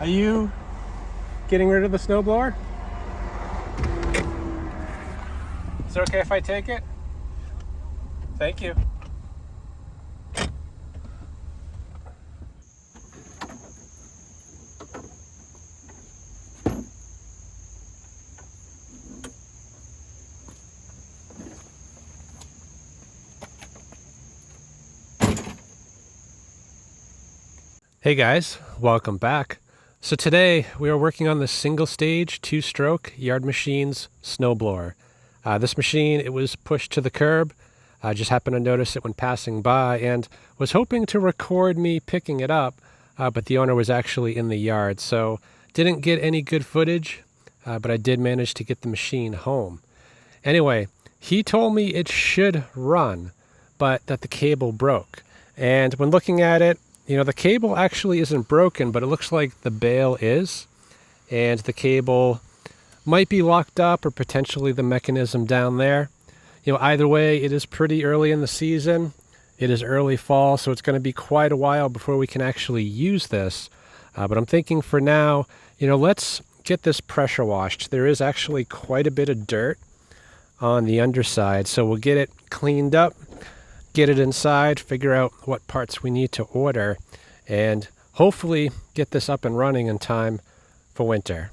Are you getting rid of the snowblower? Is it okay if I take it? Thank you. Hey guys, welcome back. So today we are working on the single stage 2-stroke Yard Machines snowblower. This machine, it was pushed to the curb. I just happened to notice it when passing by and was hoping to record me picking it up, but the owner was actually in the yard, so didn't get any good footage, but I did manage to get the machine home. Anyway, he told me it should run, but that the cable broke. And when looking at it, you know, the cable actually isn't broken, but it looks like the bail is, and the cable might be locked up or potentially the mechanism down there. You know, either way, it is pretty early in the season. It is early fall, so it's going to be quite a while before we can actually use this. But I'm thinking for now, you know, let's get this pressure washed. There is actually quite a bit of dirt on the underside, so we'll get it cleaned up, get it inside, figure out what parts we need to order, and hopefully get this up and running in time for winter.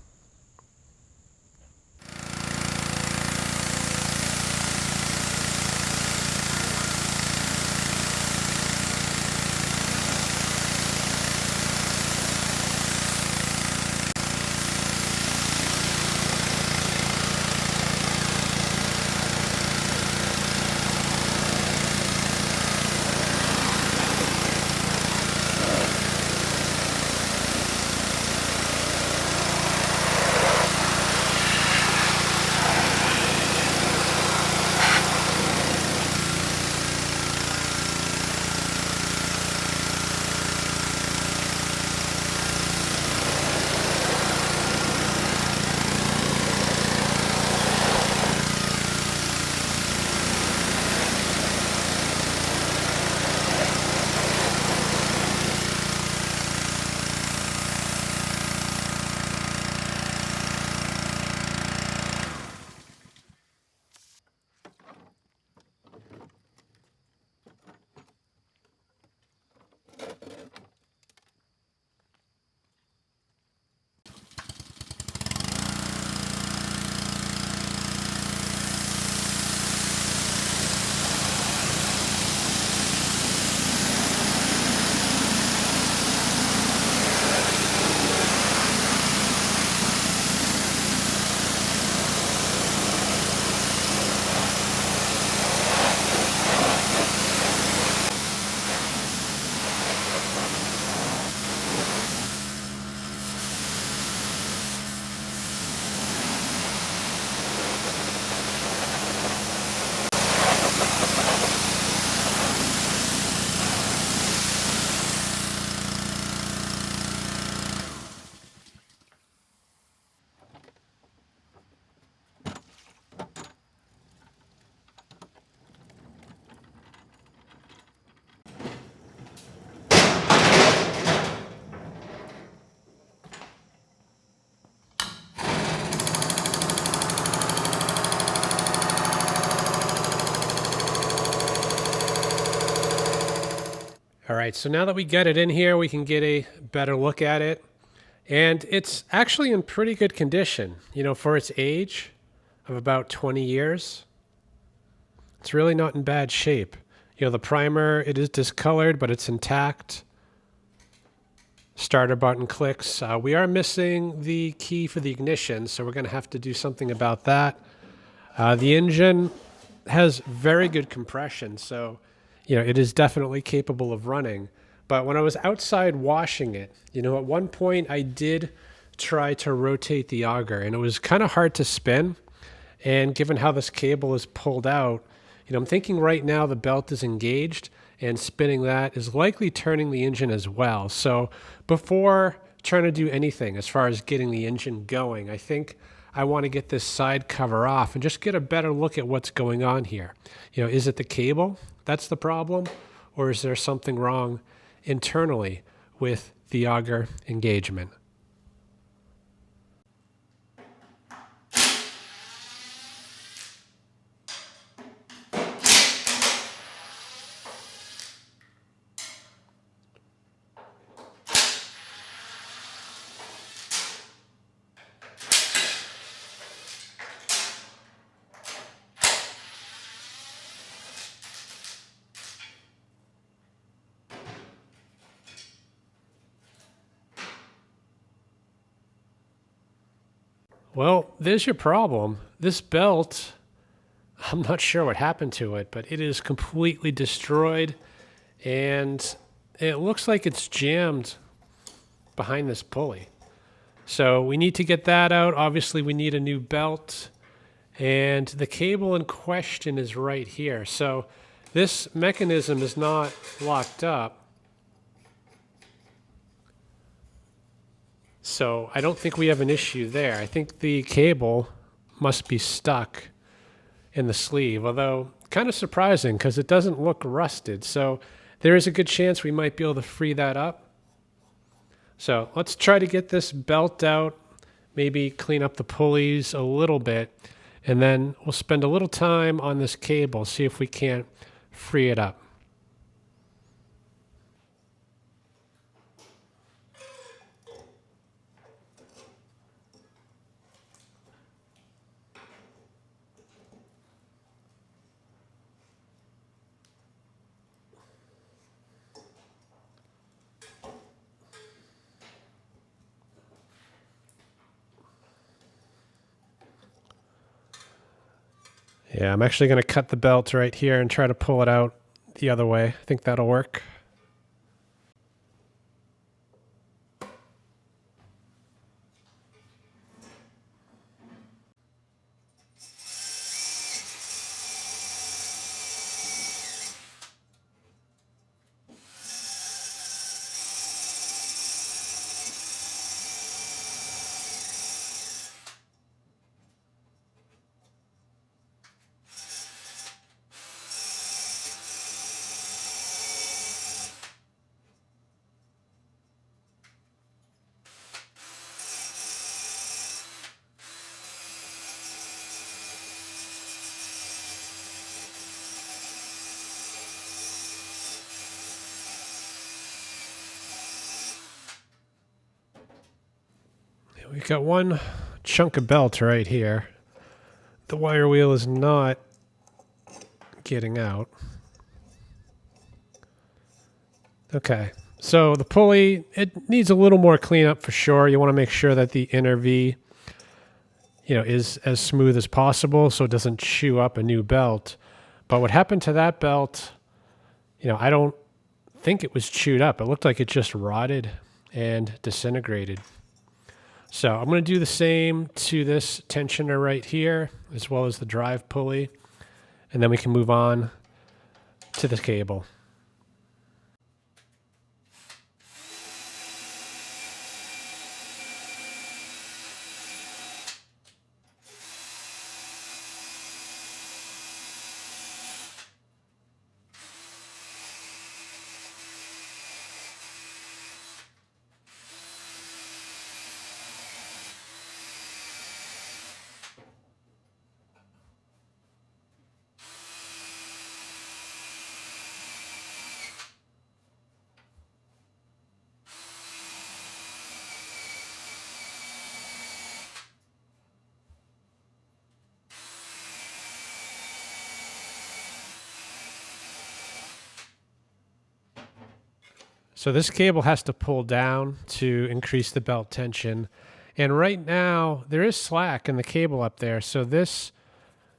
All right, so now that we get it in here, we can get a better look at it. And it's actually in pretty good condition. You know, for its age of about 20 years, it's really not in bad shape. You know, the primer, it is discolored, but it's intact. Starter button clicks. We are missing the key for the ignition, so we're going to have to do something about that. The engine has very good compression, so you know, it is definitely capable of running. But when I was outside washing it, you know, at one point I did try to rotate the auger, and it was kind of hard to spin. And given how this cable is pulled out, you know, I'm thinking right now the belt is engaged, and spinning that is likely turning the engine as well. So before trying to do anything as far as getting the engine going, I think I want to get this side cover off and just get a better look at what's going on here. You know, is it the cable that's the problem, or is there something wrong internally with the auger engagement? Well, there's your problem. This belt, I'm not sure what happened to it, but it is completely destroyed, and it looks like it's jammed behind this pulley. So we need to get that out. Obviously, we need a new belt, and the cable in question is right here. So this mechanism is not locked up. So I don't think we have an issue there. I think the cable must be stuck in the sleeve, although kind of surprising because it doesn't look rusted. So there is a good chance we might be able to free that up. So let's try to get this belt out, maybe clean up the pulleys a little bit, and then we'll spend a little time on this cable, see if we can't free it up. Yeah, I'm actually going to cut the belt right here and try to pull it out the other way. I think that'll work. We've got one chunk of belt right here. The wire wheel is not getting out. Okay, so the pulley, it needs a little more cleanup for sure. You want to make sure that the inner V, is as smooth as possible so it doesn't chew up a new belt. But what happened to that belt, I don't think it was chewed up. It looked like it just rotted and disintegrated. So I'm going to do the same to this tensioner right here, as well as the drive pulley, and then we can move on to the cable. So this cable has to pull down to increase the belt tension. And right now, there is slack in the cable up there, so this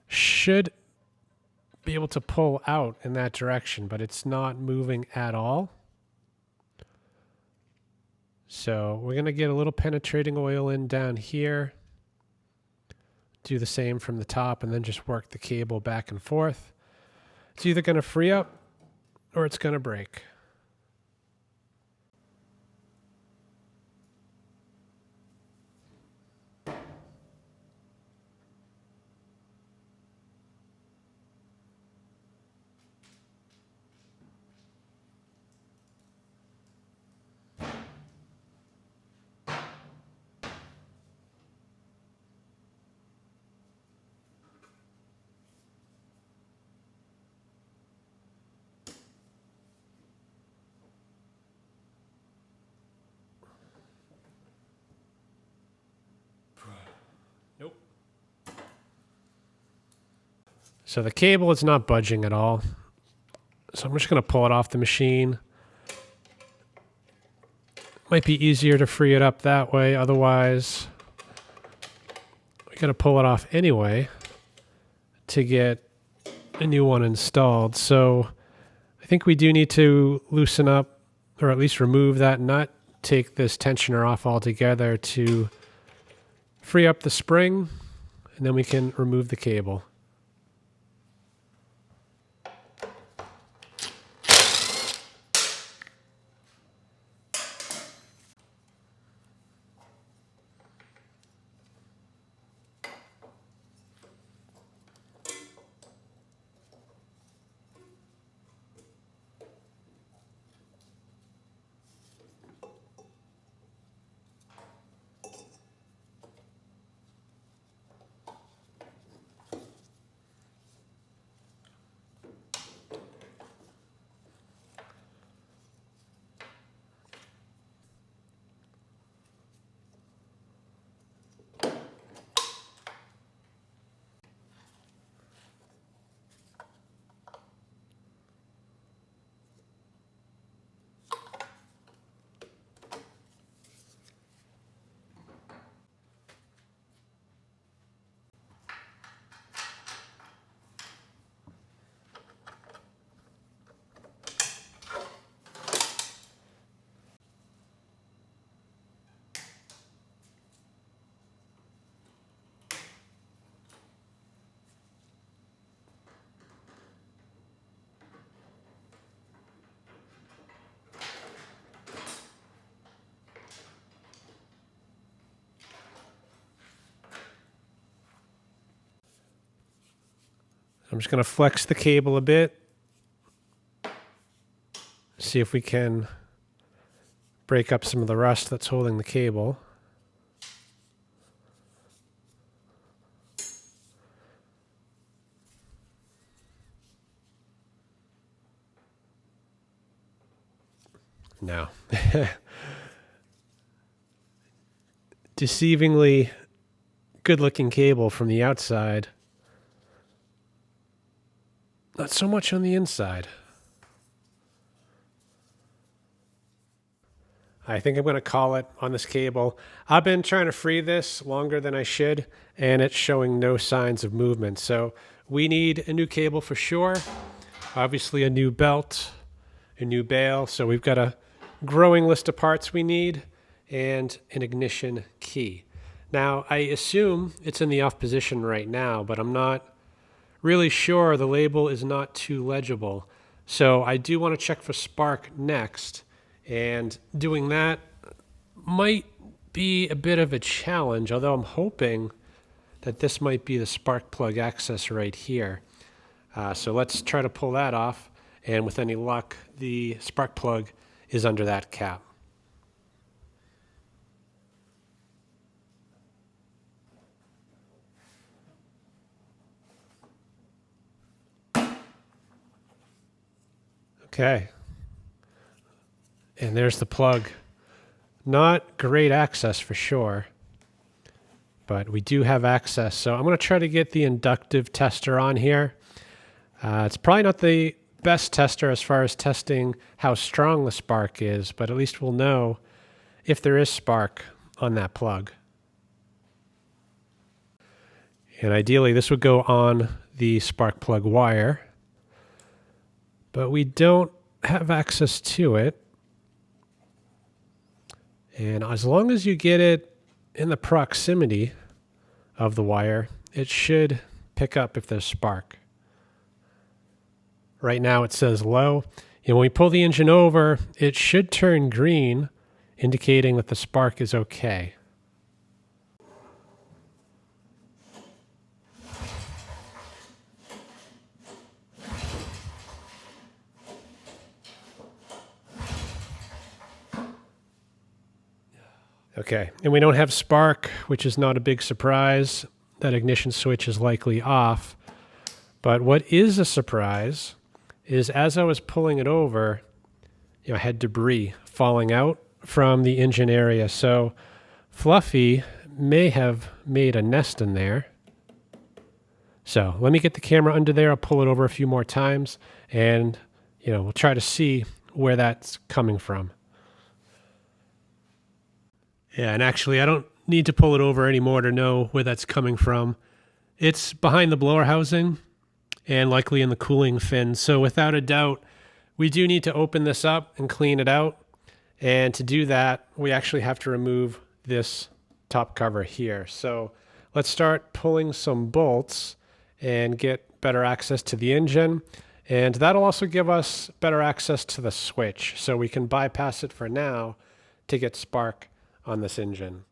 should be able to pull out in that direction, but it's not moving at all. So we're going to get a little penetrating oil in down here. Do the same from the top, and then just work the cable back and forth. It's either going to free up or it's going to break. Nope. So the cable is not budging at all. So I'm just going to pull it off the machine. Might be easier to free it up that way. Otherwise, got to pull it off anyway to get a new one installed. So I think we do need to loosen up, or at least remove that nut, take this tensioner off altogether to free up the spring, and then we can remove the cable. I'm just going to flex the cable a bit, see if we can break up some of the rust that's holding the cable. No. Deceivingly good-looking cable from the outside. Not so much on the inside. I think I'm going to call it on this cable. I've been trying to free this longer than I should, and it's showing no signs of movement. So we need a new cable for sure. Obviously a new belt, a new bail. So we've got a growing list of parts we need and an ignition key. Now, I assume it's in the off position right now, but I'm not really sure. The label is not too legible. So I do want to check for spark next, and doing that might be a bit of a challenge, although I'm hoping that this might be the spark plug access right here. So let's try to pull that off, and with any luck, the spark plug is under that cap. Okay. And there's the plug. Not great access for sure, but we do have access. So I'm going to try to get the inductive tester on here. It's probably not the best tester as far as testing how strong the spark is, but at least we'll know if there is spark on that plug. And ideally this would go on the spark plug wire, but we don't have access to it. And as long as you get it in the proximity of the wire, it should pick up if there's spark. Right now it says low. And when we pull the engine over, it should turn green, indicating that the spark is okay. Okay, and we don't have spark, which is not a big surprise. That ignition switch is likely off. But what is a surprise is as I was pulling it over, I had debris falling out from the engine area. So Fluffy may have made a nest in there. So let me get the camera under there. I'll pull it over a few more times, and we'll try to see where that's coming from. Yeah, and actually I don't need to pull it over anymore to know where that's coming from. It's behind the blower housing and likely in the cooling fin. So without a doubt, we do need to open this up and clean it out. And to do that, we actually have to remove this top cover here. So let's start pulling some bolts and get better access to the engine. And that'll also give us better access to the switch, so we can bypass it for now to get spark on this engine.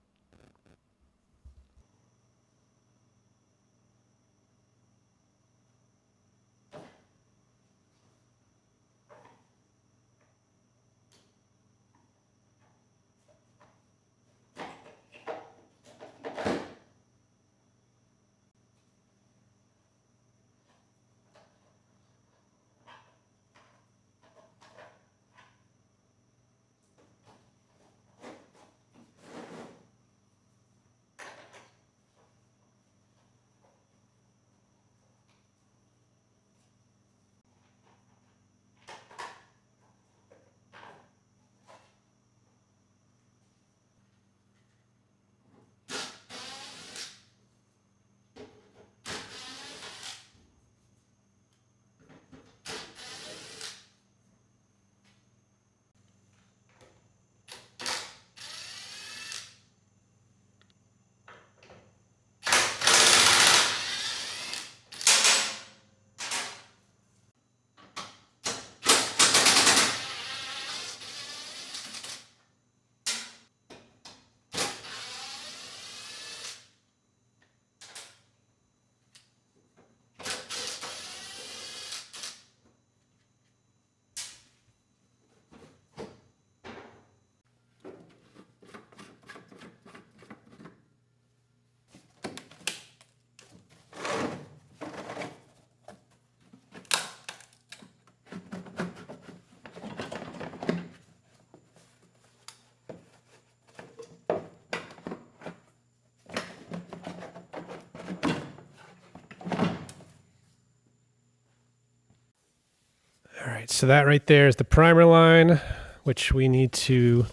All right, so that right there is the primer line, which we need to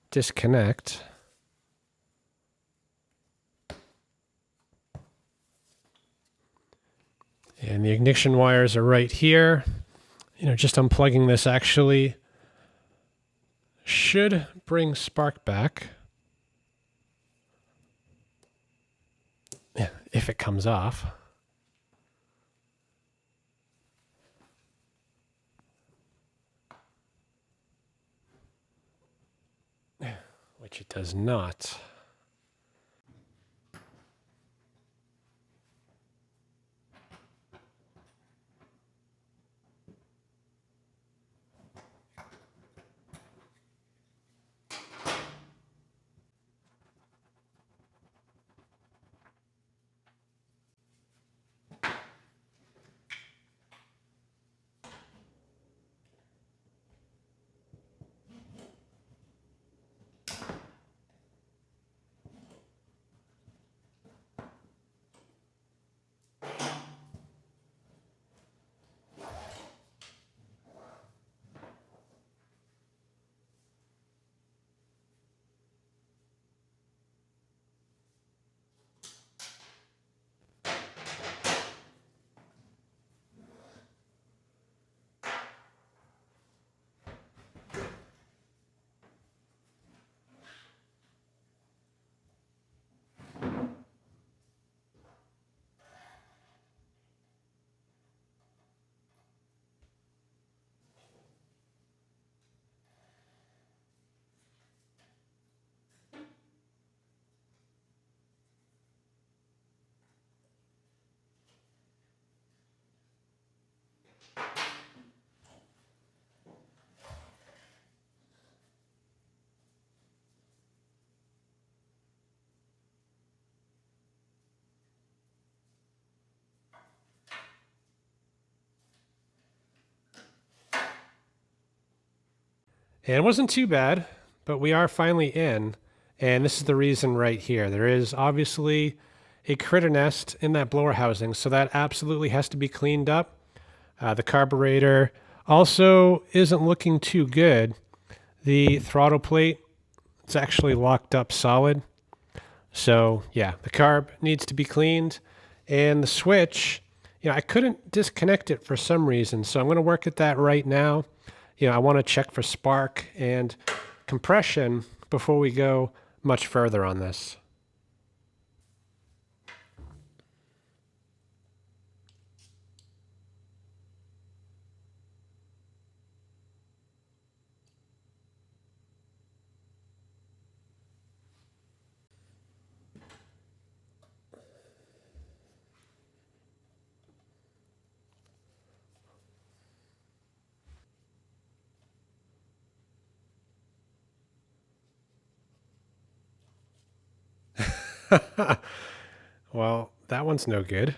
disconnect. And the ignition wires are right here. Just unplugging this actually should bring spark back. If it comes off. Which it does not. And it wasn't too bad, but we are finally in. And this is the reason right here. There is obviously a critter nest in that blower housing, so that absolutely has to be cleaned up. The carburetor also isn't looking too good. The throttle plate, it's actually locked up solid. So yeah, the carb needs to be cleaned, and the switch, I couldn't disconnect it for some reason, so I'm going to work at that right now. I want to check for spark and compression before we go much further on this. Well, that one's no good.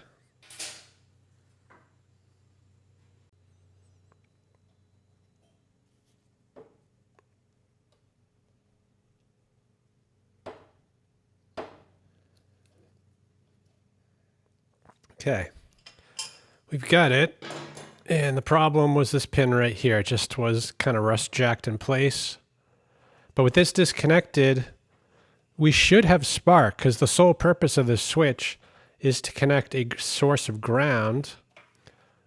Okay, we've got it. And the problem was this pin right here. It just was kind of rust jacked in place. But with this disconnected, we should have spark, because the sole purpose of this switch is to connect a source of ground,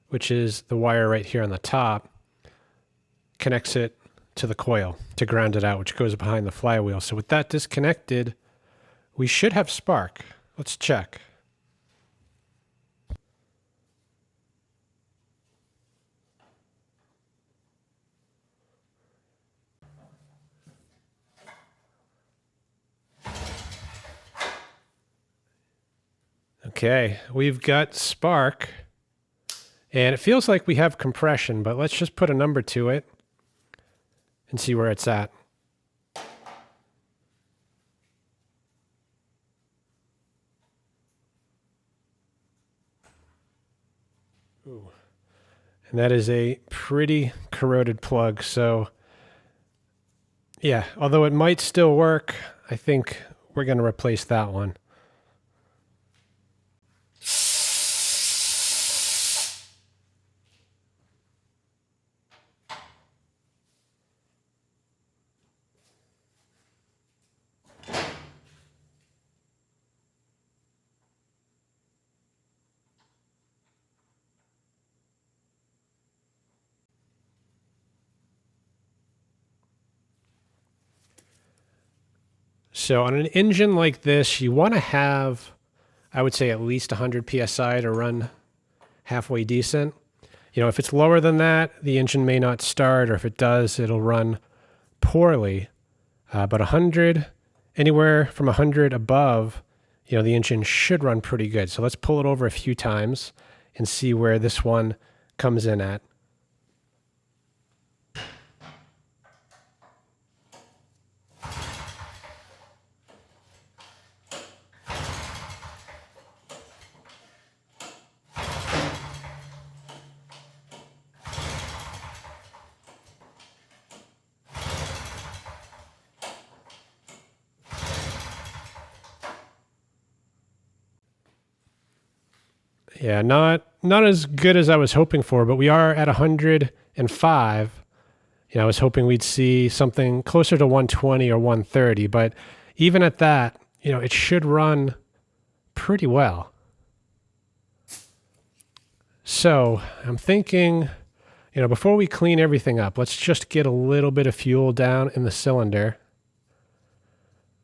which is the wire right here on the top, connects it to the coil to ground it out, which goes behind the flywheel. So with that disconnected, we should have spark. Let's check. Okay, we've got spark, and it feels like we have compression, but let's just put a number to it and see where it's at. Ooh. And that is a pretty corroded plug, so yeah, although it might still work, I think we're going to replace that one. So on an engine like this, you want to have, I would say, at least 100 PSI to run halfway decent. If it's lower than that, the engine may not start, or if it does, it'll run poorly. But 100, anywhere from 100 above, the engine should run pretty good. So let's pull it over a few times and see where this one comes in at. Yeah, not as good as I was hoping for, but we are at 105. I was hoping we'd see something closer to 120 or 130, but even at that, it should run pretty well. So I'm thinking, before we clean everything up, let's just get a little bit of fuel down in the cylinder.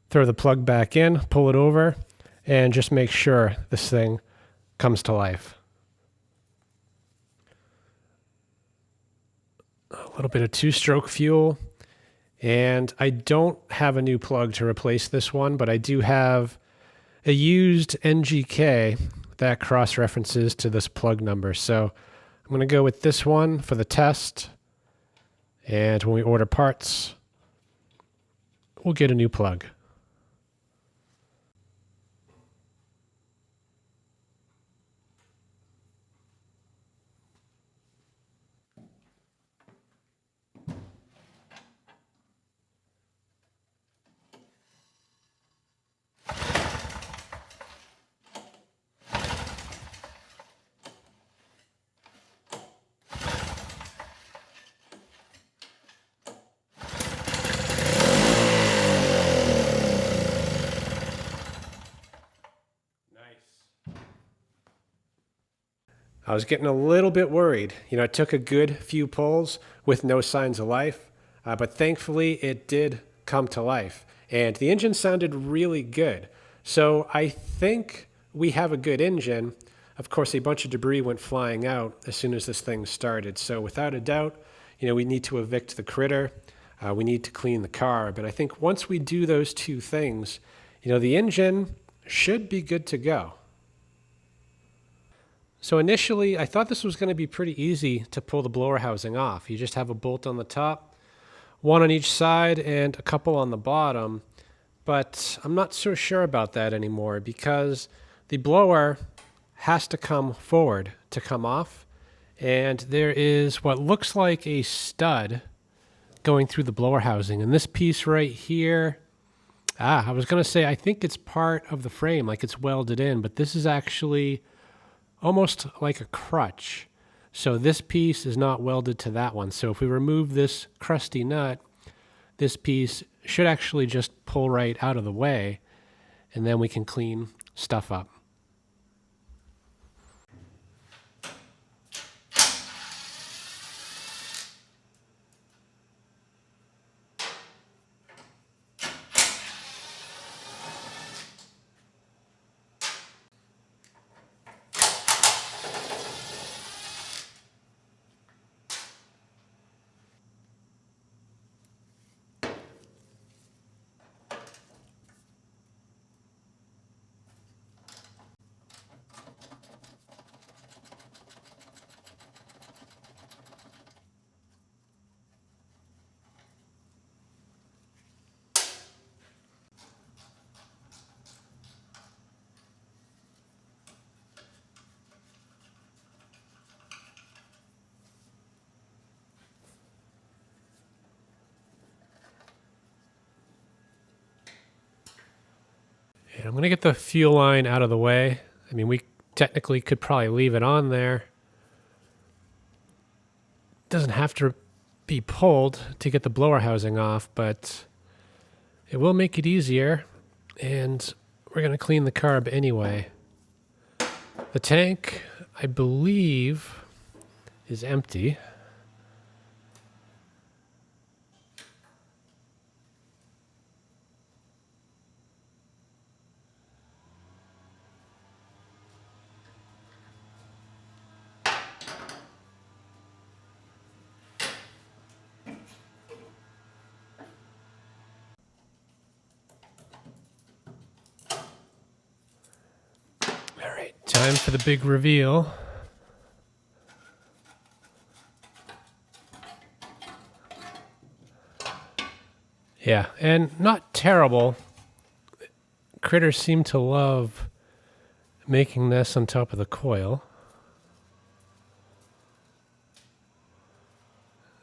Throw the plug back in, pull it over, and just make sure this thing comes to life. A little bit of two-stroke fuel, and I don't have a new plug to replace this one, but I do have a used NGK that cross-references to this plug number. So I'm going to go with this one for the test, and when we order parts, we'll get a new plug. I was getting a little bit worried. It took a good few pulls with no signs of life, but thankfully it did come to life. And the engine sounded really good. So I think we have a good engine. Of course, a bunch of debris went flying out as soon as this thing started. So without a doubt, we need to evict the critter. We need to clean the carb. And I think once we do those two things, the engine should be good to go. So initially, I thought this was going to be pretty easy to pull the blower housing off. You just have a bolt on the top, one on each side, and a couple on the bottom. But I'm not so sure about that anymore because the blower has to come forward to come off. And there is what looks like a stud going through the blower housing. And this piece right here, I was going to say, I think it's part of the frame, like it's welded in, but this is actually almost like a crutch. So this piece is not welded to that one. So if we remove this crusty nut, this piece should actually just pull right out of the way, and then we can clean stuff up. And I'm going to get the fuel line out of the way. I mean, we technically could probably leave it on there. It doesn't have to be pulled to get the blower housing off, but it will make it easier. And we're going to clean the carb anyway. The tank, I believe, is empty. All right, time for the big reveal. Yeah, and not terrible. Critters seem to love making this on top of the coil.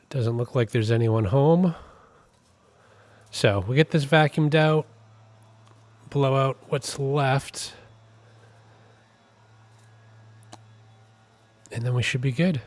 Doesn't look like there's anyone home. So we get this vacuumed out, blow out what's left, and then we should be good.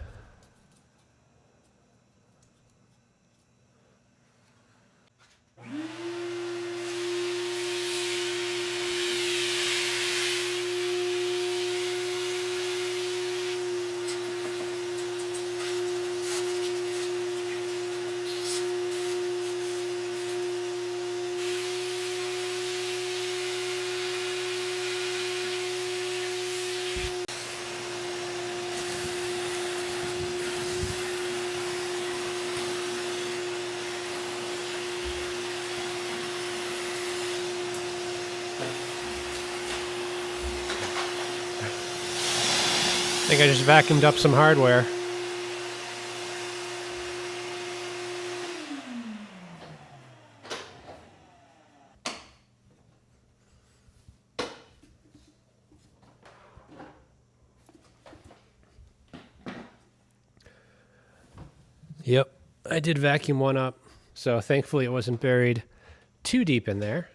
I think I just vacuumed up some hardware. Yep, I did vacuum one up, so thankfully it wasn't buried too deep in there.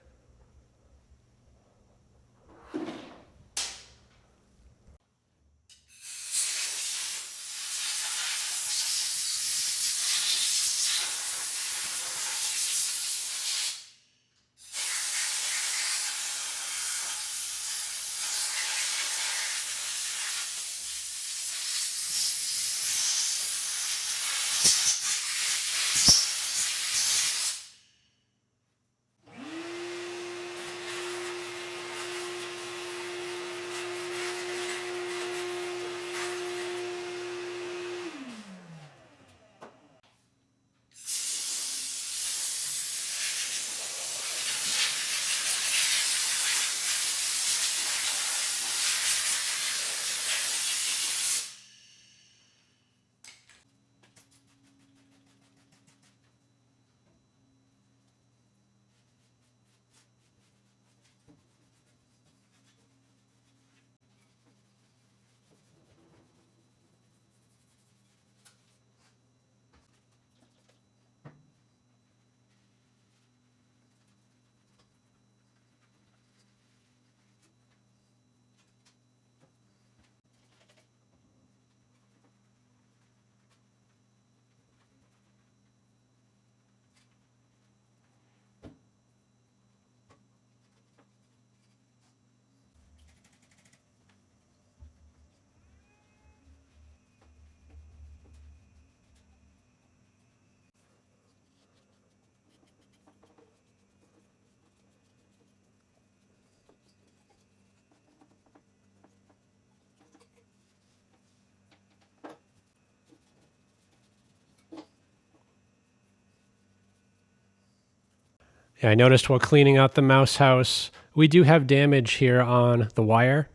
Yeah, I noticed while cleaning out the mouse house, we do have damage here on the wire.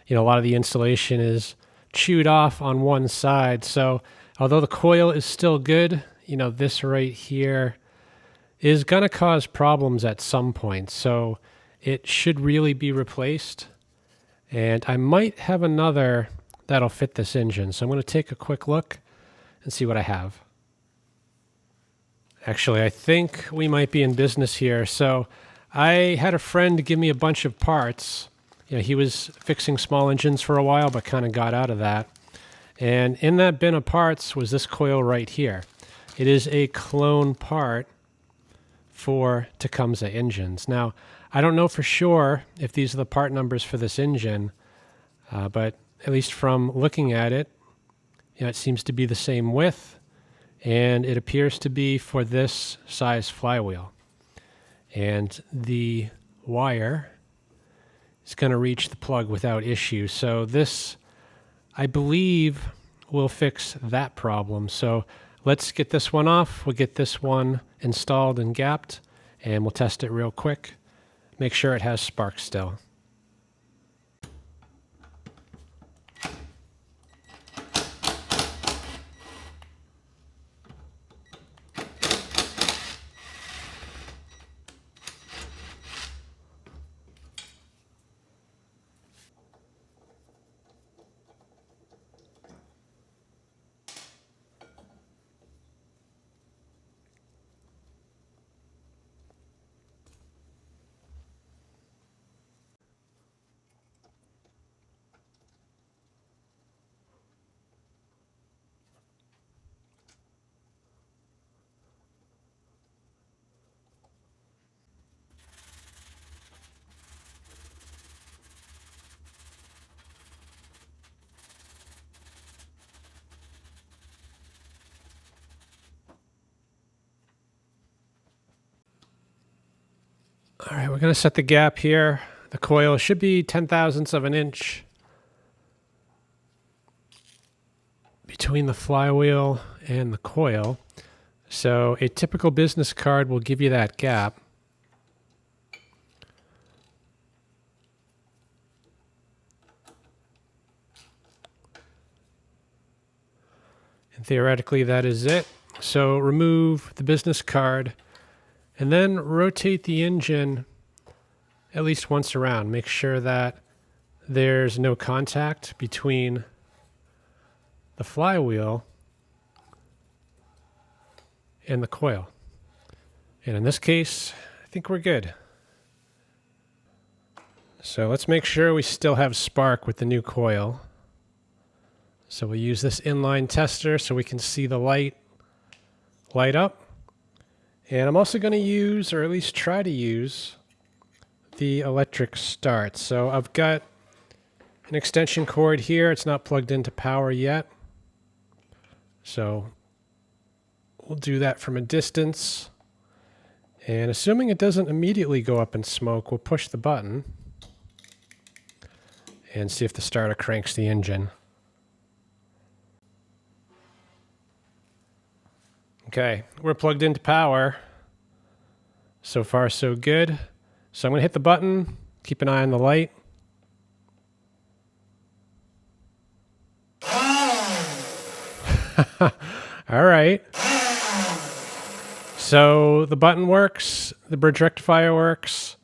A lot of the insulation is chewed off on one side. So although the coil is still good, this right here is going to cause problems at some point. So it should really be replaced. And I might have another that'll fit this engine. So I'm going to take a quick look and see what I have. Actually, I think we might be in business here. So I had a friend give me a bunch of parts. He was fixing small engines for a while, but kind of got out of that. And in that bin of parts was this coil right here. It is a clone part for Tecumseh engines. Now, I don't know for sure if these are the part numbers for this engine, but at least from looking at it, it seems to be the same width, and it appears to be for this size flywheel. And the wire is going to reach the plug without issue. So this, I believe, will fix that problem. So let's get this one off. We'll get this one installed and gapped, and we'll test it real quick. Make sure it has spark still. All right, we're going to set the gap here. The coil should be 0.010 of an inch between the flywheel and the coil. So a typical business card will give you that gap. And theoretically, that is it. So remove the business card and then rotate the engine at least once around. Make sure that there's no contact between the flywheel and the coil. And in this case, I think we're good. So let's make sure we still have spark with the new coil. So we'll use this inline tester so we can see the light up. And I'm also going to use, or at least try to use, the electric start. So I've got an extension cord here. It's not plugged into power yet. So we'll do that from a distance. And assuming it doesn't immediately go up in smoke, we'll push the button and see if the starter cranks the engine. Okay, we're plugged into power. So far, so good. So I'm going to hit the button, keep an eye on the light. All right. So the button works, the bridge rectifier works,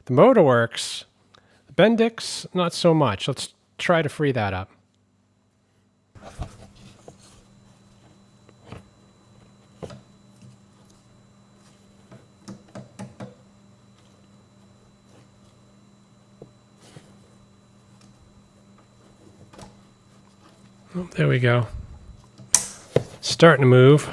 the motor works, the Bendix, not so much. Let's try to free that up. Oh, there we go. Starting to move.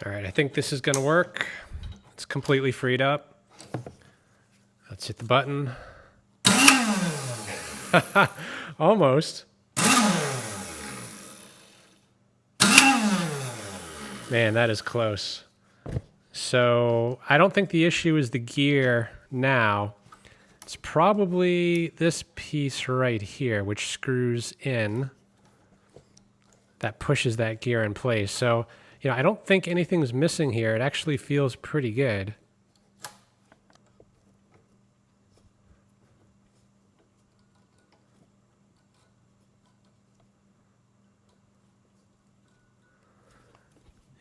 All right, I think this is gonna work. It's completely freed up. Let's hit the button. Almost. Man, that is close. So I don't think the issue is the gear now. It's probably this piece right here, which screws in, that pushes that gear in place. So, you know, I don't think anything's missing here. It actually feels pretty good.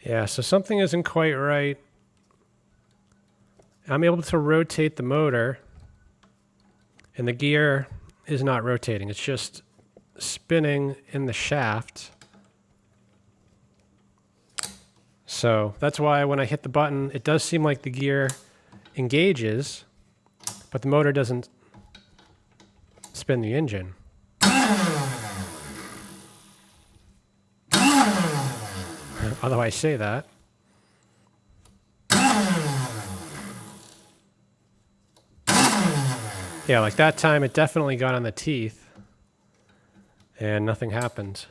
Yeah, so something isn't quite right. I'm able to rotate the motor, and the gear is not rotating. It's just spinning in the shaft. So that's why when I hit the button, it does seem like the gear engages, but the motor doesn't spin the engine. Although I say that. Yeah, like that time it definitely got on the teeth and nothing happened.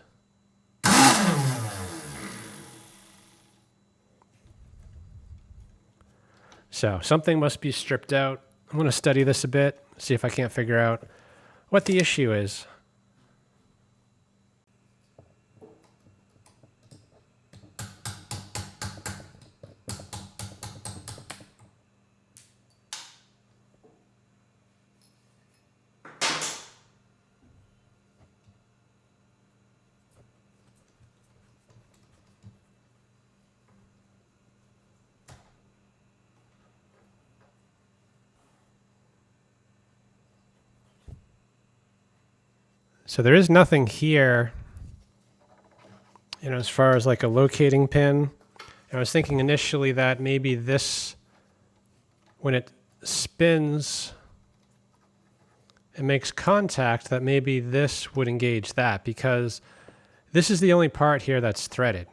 So something must be stripped out. I'm going to study this a bit, see if I can't figure out what the issue is. So there is nothing here, you know, as far as like a locating pin. I was thinking initially that maybe this, when it spins and makes contact, that maybe this would engage that, because this is the only part here that's threaded.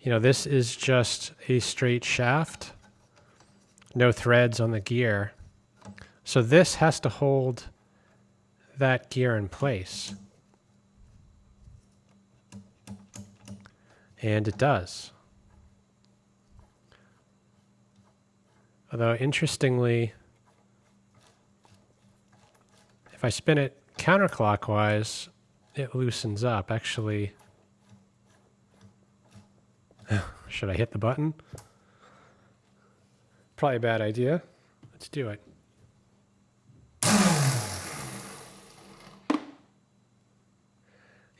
You know, this is just a straight shaft, no threads on the gear. So this has to hold that gear in place. And it does. Although, interestingly, if I spin it counterclockwise, it loosens up. Actually, should I hit the button? Probably a bad idea. Let's do it.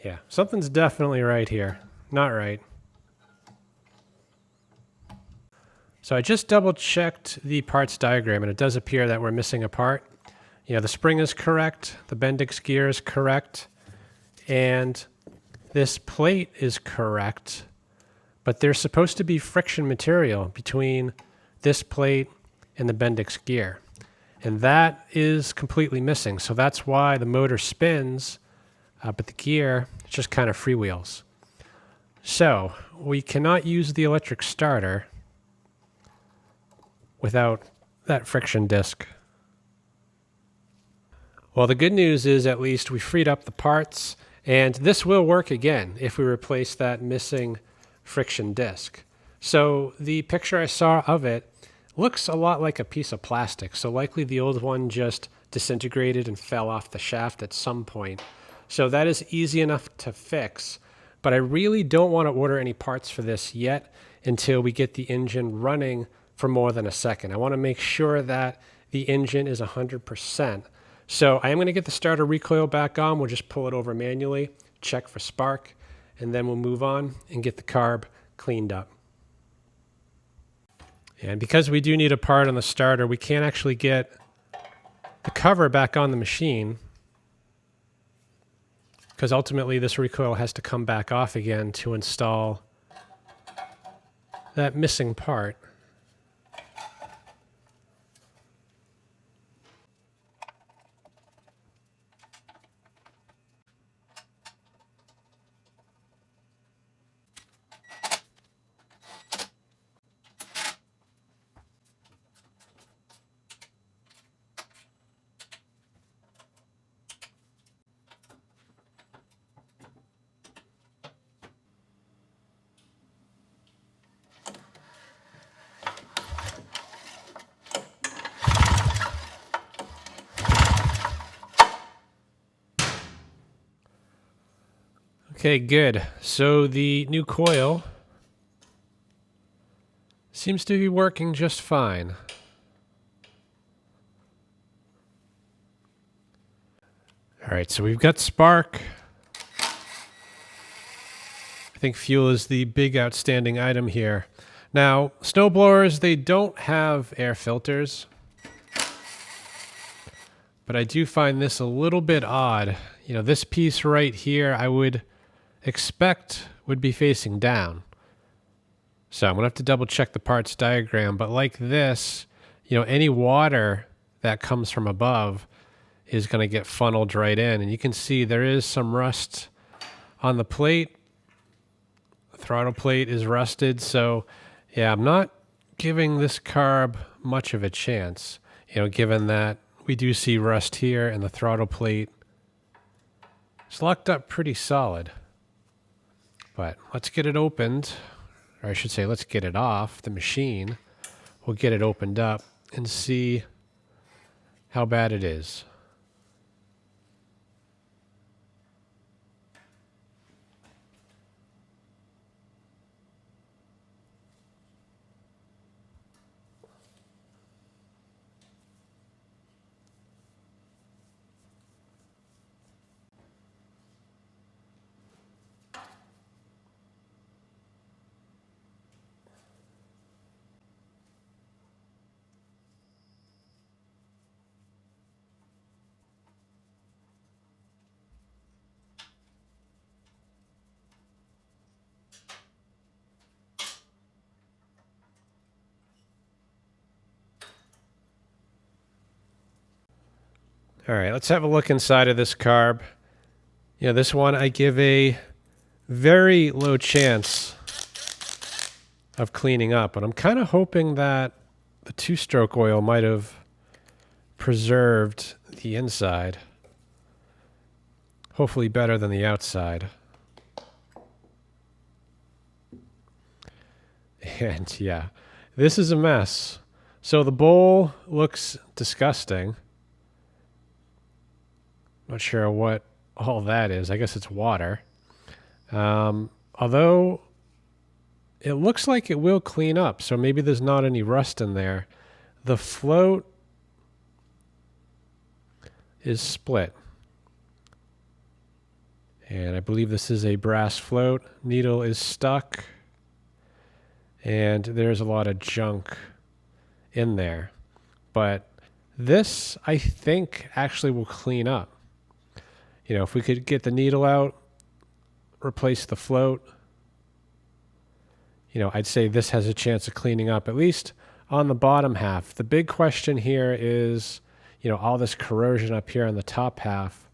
Yeah, something's definitely right here. Not right. So I just double checked the parts diagram, and it does appear that we're missing a part. You know, the spring is correct, the Bendix gear is correct, and this plate is correct, but there's supposed to be friction material between this plate and the Bendix gear. And that is completely missing. So that's why the motor spins, but the gear just kind of freewheels. So we cannot use the electric starter without that friction disc. Well, the good news is at least we freed up the parts, and this will work again if we replace that missing friction disc. So the picture I saw of it looks a lot like a piece of plastic, so likely the old one just disintegrated and fell off the shaft at some point. So that is easy enough to fix, but I really don't want to order any parts for this yet until we get the engine running for more than a second. I want to make sure that the engine is 100%. So I am going to get the starter recoil back on. We'll just pull it over manually, check for spark, and then we'll move on and get the carb cleaned up. And because we do need a part on the starter, we can't actually get the cover back on the machine, because ultimately this recoil has to come back off again to install that missing part. Okay, good. So the new coil seems to be working just fine. All right, so we've got spark. I think fuel is the big outstanding item here. Now, snowblowers, they don't have air filters, but I do find this a little bit odd. You know, this piece right here, I would expect would be facing down. So I'm going to have to double check the parts diagram, but like this, you know, any water that comes from above is going to get funneled right in. And you can see there is some rust on the plate. The throttle plate is rusted. So yeah, I'm not giving this carb much of a chance, you know, given that we do see rust here and the throttle plate is locked up pretty solid. But let's get it opened, or I should say, let's get it off the machine. We'll get it opened up and see how bad it is. All right, let's have a look inside of this carb. You know, this one I give a very low chance of cleaning up, but I'm kind of hoping that the two-stroke oil might have preserved the inside. Hopefully better than the outside. And yeah, this is a mess. So the bowl looks disgusting. Not sure what all that is. I guess it's water. Although it looks like it will clean up, so maybe there's not any rust in there. The float is split. And I believe this is a brass float. Needle is stuck. And there's a lot of junk in there. But this, I think, actually will clean up. You know, if we could get the needle out, replace the float, you know, I'd say this has a chance of cleaning up, at least on the bottom half. The big question here is, you know, all this corrosion up here on the top half.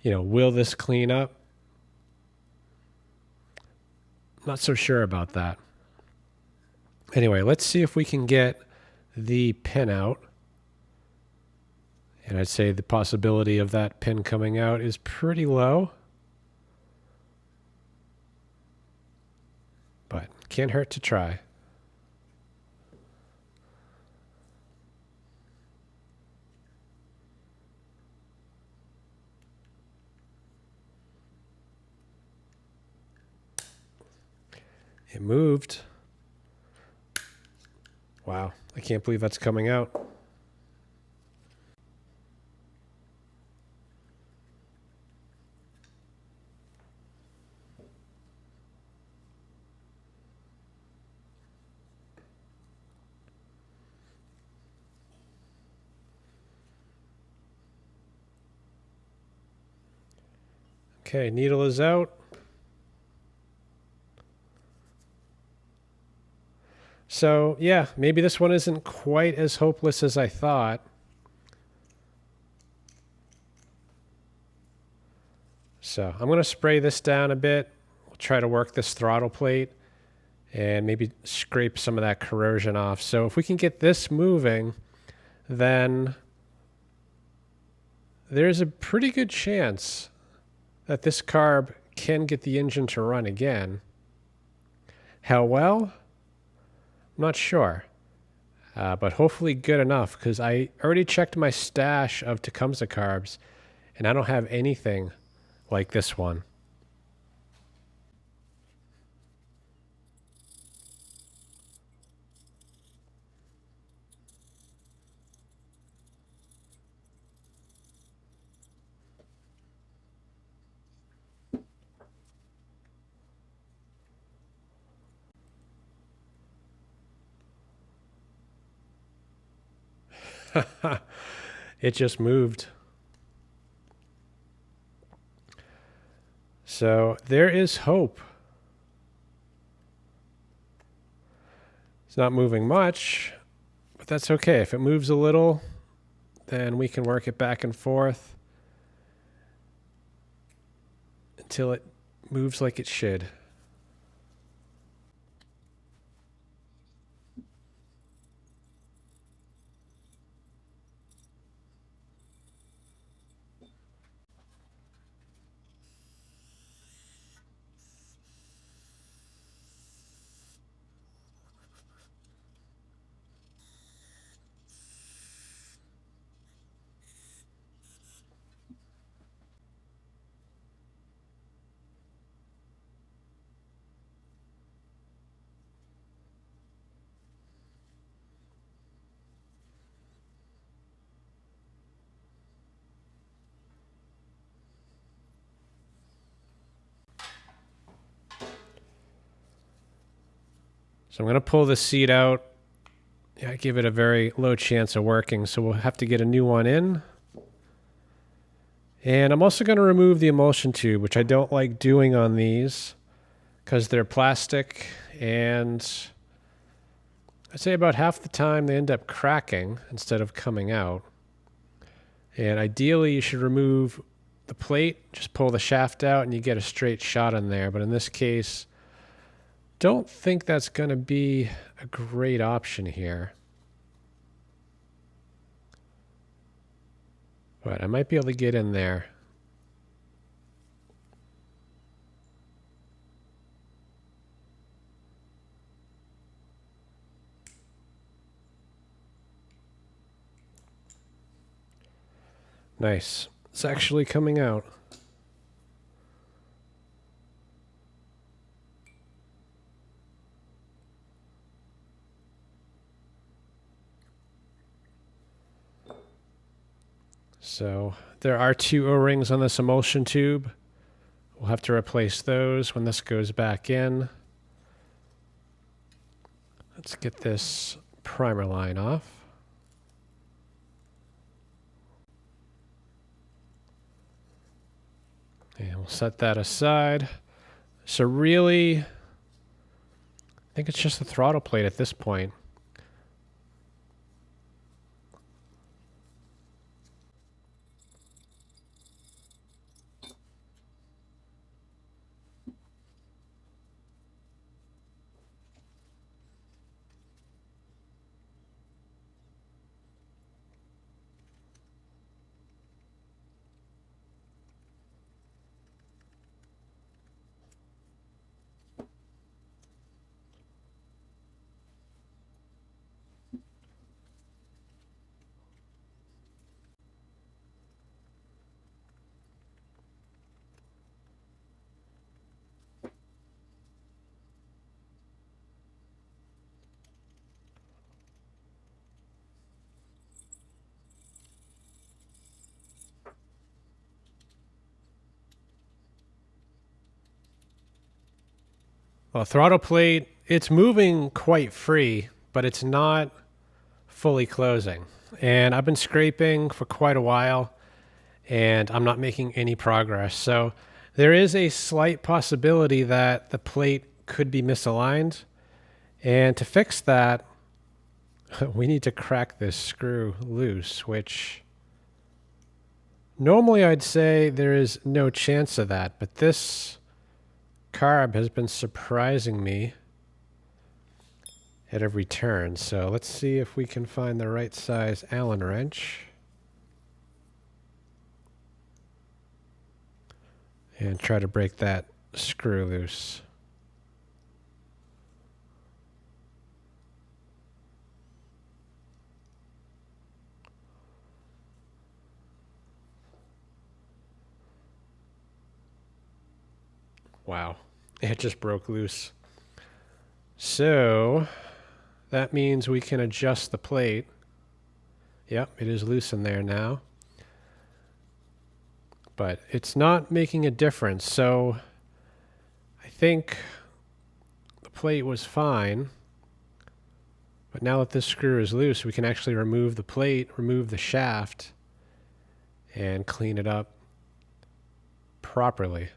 You know, will this clean up? Not so sure about that. Anyway, let's see if we can get the pin out. And I'd say the possibility of that pin coming out is pretty low. But can't hurt to try. It moved. Wow, I can't believe that's coming out. Okay, needle is out. So, yeah, maybe this one isn't quite as hopeless as I thought. So, I'm going to spray this down a bit. We'll try to work this throttle plate and maybe scrape some of that corrosion off. So, if we can get this moving, then there's a pretty good chance that this carb can get the engine to run again. How well? I'm not sure, but hopefully good enough, because I already checked my stash of Tecumseh carbs, and I don't have anything like this one. It just moved. So there is hope. It's not moving much, but that's okay. If it moves a little, then we can work it back and forth until it moves like it should. So I'm going to pull the seat out. I give it a very low chance of working, so we'll have to get a new one in. And I'm also going to remove the emulsion tube, which I don't like doing on these because they're plastic, and I'd say about half the time they end up cracking instead of coming out. And ideally you should remove the plate, just pull the shaft out and you get a straight shot in there. But in this case, don't think that's going to be a great option here. But I might be able to get in there. Nice. It's actually coming out. So there are 2 O-rings on this emulsion tube. We'll have to replace those when this goes back in. Let's get this primer line off. And we'll set that aside. So really, I think it's just the throttle plate at this point. Well, throttle plate, it's moving quite free, but it's not fully closing. And I've been scraping for quite a while, and I'm not making any progress. So there is a slight possibility that the plate could be misaligned. And to fix that, we need to crack this screw loose, which normally I'd say there is no chance of that, but this Carb has been surprising me at every turn. So let's see if we can find the right size Allen wrench and try to break that screw loose. Wow, it just broke loose. So that means we can adjust the plate. Yep, it is loose in there now. But it's not making a difference. So I think the plate was fine. But now that this screw is loose, we can actually remove the plate, remove the shaft, and clean it up properly.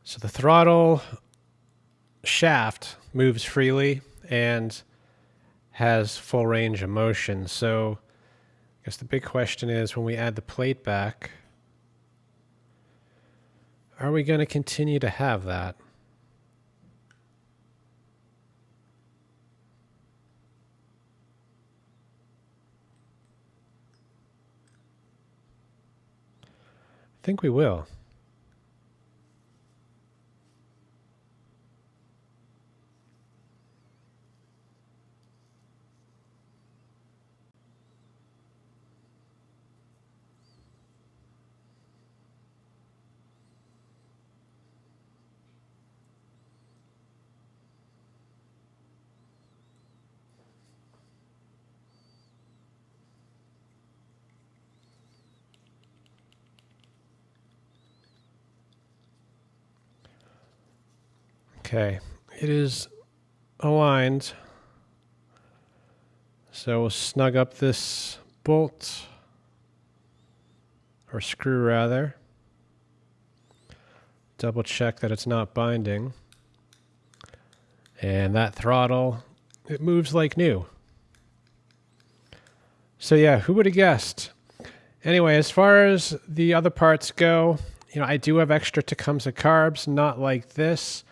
So the throttle shaft moves freely and has full range of motion. So I guess the big question is, when we add the plate back, are we going to continue to have that? I think we will. Okay, it is aligned. So we'll snug up this bolt, or screw rather. Double check that it's not binding. And that throttle, it moves like new. So yeah, who would have guessed? Anyway, as far as the other parts go, I do have extra Tecumseh carbs, not like this,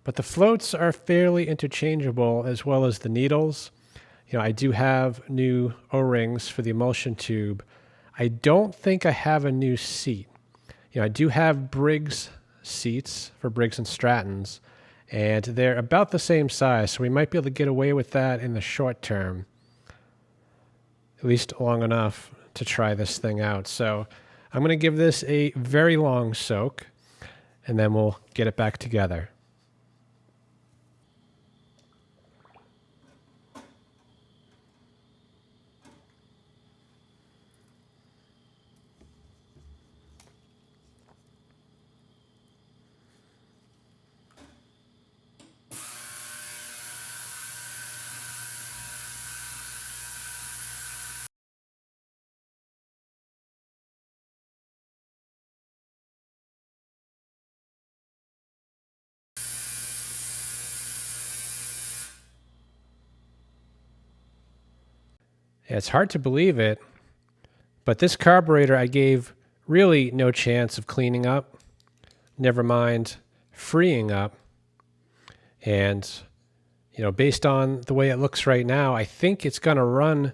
but the floats are fairly interchangeable, as well as the needles. I do have new O-rings for the emulsion tube. I don't think I have a new seat. I do have Briggs seats for Briggs and Strattons, and they're about the same size, so we might be able to get away with that in the short term, at least long enough to try this thing out. So I'm going to give this a very long soak, and then we'll get it back together. It's hard to believe it, but this carburetor I gave really no chance of cleaning up, never mind freeing up. And, you know, based on the way it looks right now, I think it's going to run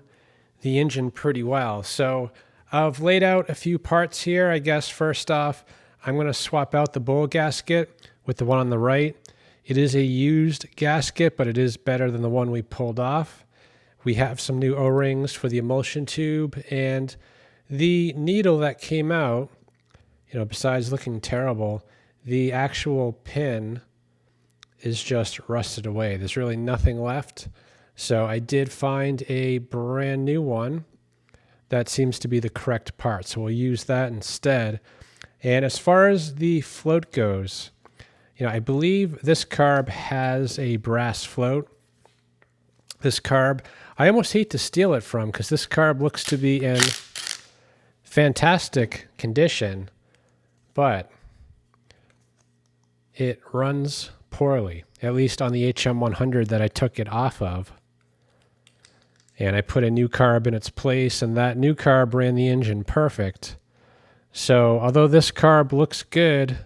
the engine pretty well. So I've laid out a few parts here. I guess first off, I'm going to swap out the bowl gasket with the one on the right. It is a used gasket, but it is better than the one we pulled off. We have some new O-rings for the emulsion tube, and the needle that came out, you know, besides looking terrible, the actual pin is just rusted away. There's really nothing left. So I did find a brand new one that seems to be the correct part. So we'll use that instead. And as far as the float goes, you know, I believe this carb has a brass float. This carb, I almost hate to steal it from, because this carb looks to be in fantastic condition, but it runs poorly, at least on the HM100 that I took it off of. And I put a new carb in its place, and that new carb ran the engine perfect. So although this carb looks good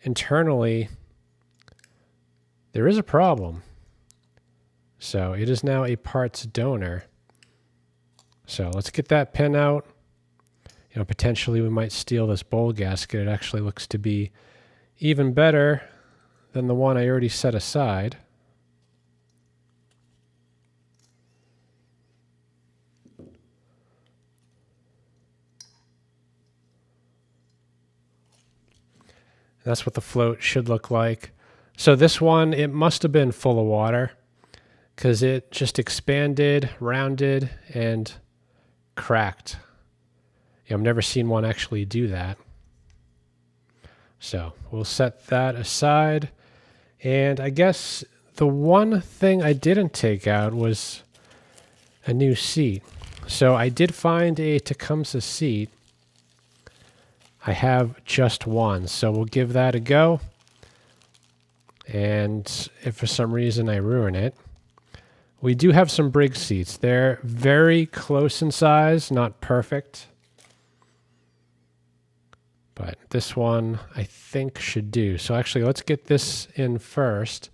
internally, there is a problem. So it is now a parts donor. So let's get that pin out. You know, potentially we might steal this bowl gasket. It actually looks to be even better than the one I already set aside. That's what the float should look like. So this one, it must have been full of water, because it just expanded, rounded, and cracked. Yeah, I've never seen one actually do that. So we'll set that aside. And I guess the one thing I didn't take out was a new seat. So I did find a Tecumseh seat. I have just one, so we'll give that a go. And if for some reason I ruin it, we do have some Briggs seats. They're very close in size, not perfect. But this one I think should do. So actually, let's get this in first.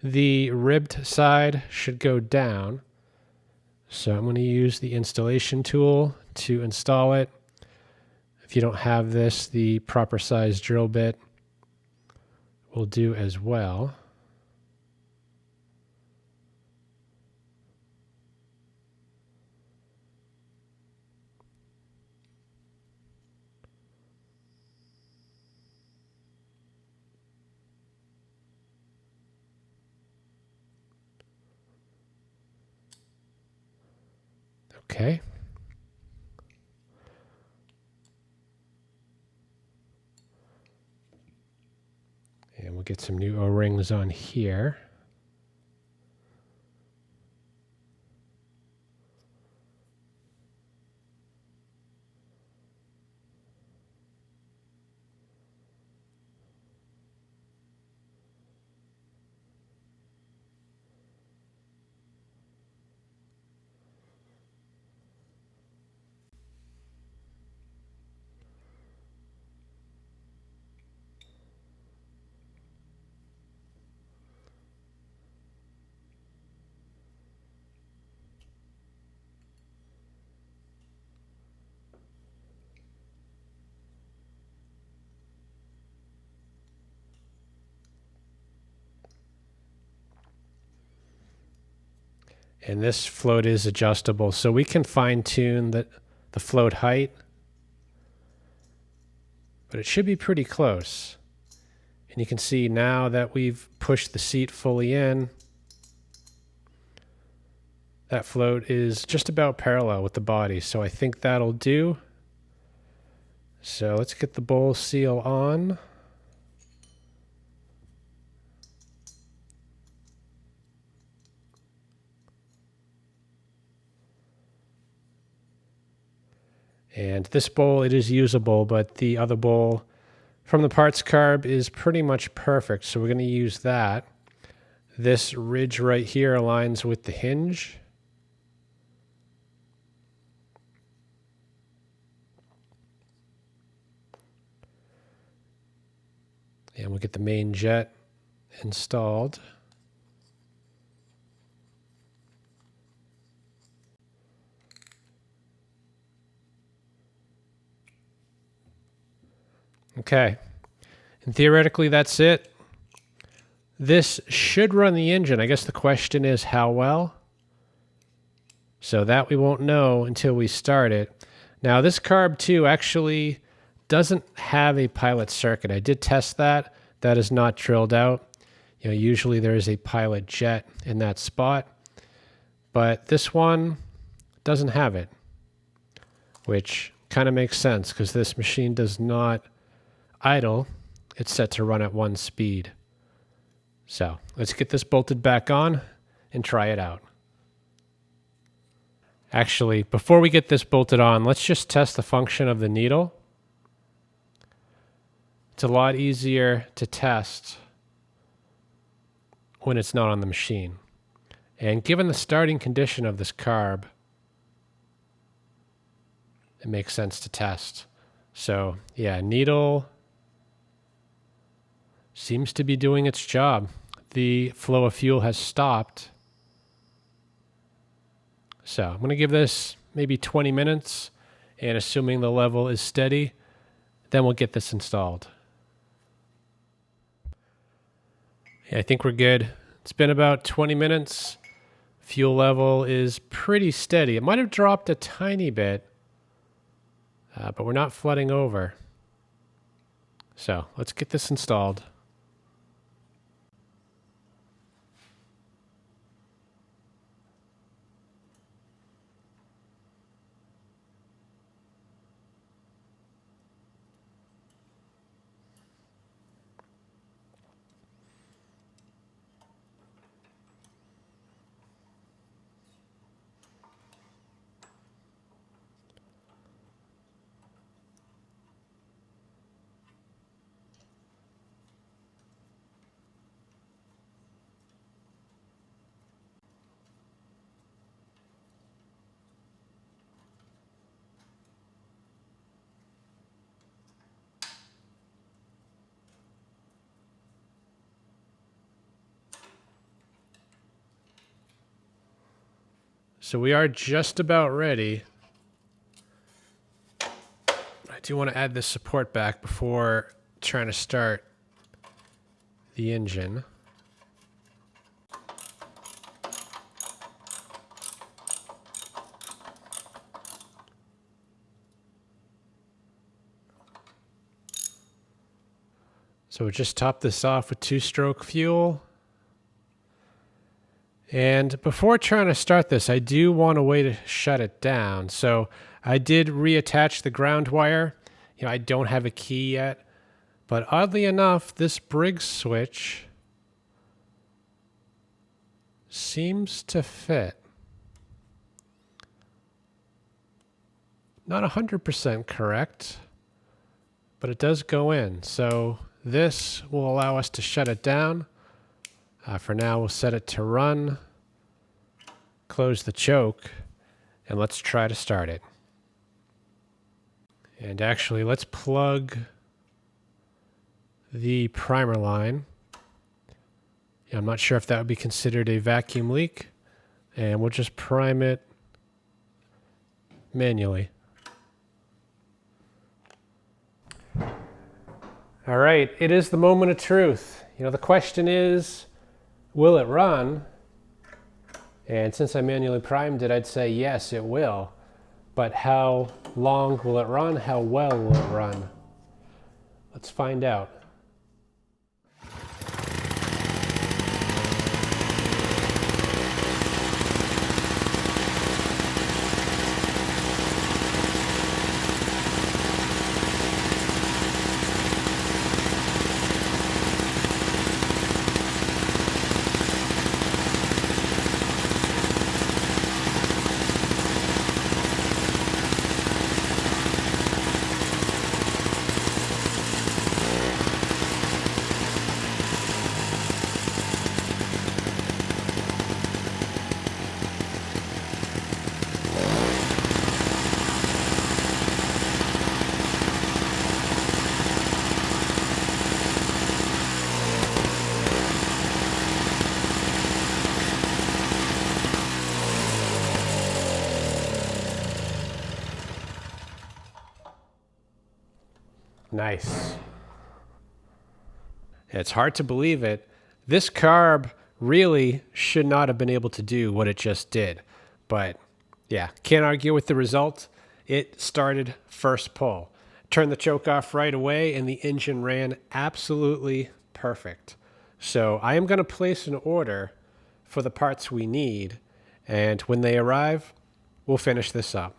The ribbed side should go down. So I'm going to use the installation tool to install it. If you don't have this, the proper size drill bit will do as well. Okay. And we'll get some new O-rings on here. And this float is adjustable, so we can fine tune the float height, but it should be pretty close. And you can see now that we've pushed the seat fully in, that float is just about parallel with the body, so I think that'll do. So let's get the bowl seal on. And this bowl, it is usable, but the other bowl from the parts carb is pretty much perfect, so we're going to use that. This ridge right here aligns with the hinge. And we'll get the main jet installed. Okay, and theoretically that's it. This should run the engine. I guess the question is how well? So that we won't know until we start it. Now this Carb 2 actually doesn't have a pilot circuit. I did test that. That is not drilled out. You know, usually there is a pilot jet in that spot, but this one doesn't have it, which kind of makes sense because this machine does not idle. It's set to run at 1 speed. So let's get this bolted back on and try it out. Actually, before we get this bolted on, let's just test the function of the needle. It's a lot easier to test when it's not on the machine. And given the starting condition of this carb, it makes sense to test. So yeah, needle seems to be doing its job. The flow of fuel has stopped. So I'm going to give this maybe 20 minutes, and assuming the level is steady, then we'll get this installed. Yeah, I think we're good. It's been about 20 minutes. Fuel level is pretty steady. It might have dropped a tiny bit, but we're not flooding over. So let's get this installed. So we are just about ready. I do want to add this support back before trying to start the engine. So we just top this off with 2-stroke fuel. And before trying to start this, I do want a way to shut it down. So I did reattach the ground wire. You know, I don't have a key yet, but oddly enough, this Briggs switch seems to fit. Not 100% correct, but it does go in. So this will allow us to shut it down. For now, we'll set it to run, close the choke, and let's try to start it. And actually, let's plug the primer line. Yeah, I'm not sure if that would be considered a vacuum leak, and we'll just prime it manually. All right, it is the moment of truth. You know, the question is, will it run? And since I manually primed it, I'd say yes, it will. But how long will it run? How well will it run? Let's find out. Nice. It's hard to believe it. This carb really should not have been able to do what it just did. But yeah, can't argue with the result. It started first pull. Turned the choke off right away and the engine ran absolutely perfect. So I am going to place an order for the parts we need. And when they arrive, we'll finish this up.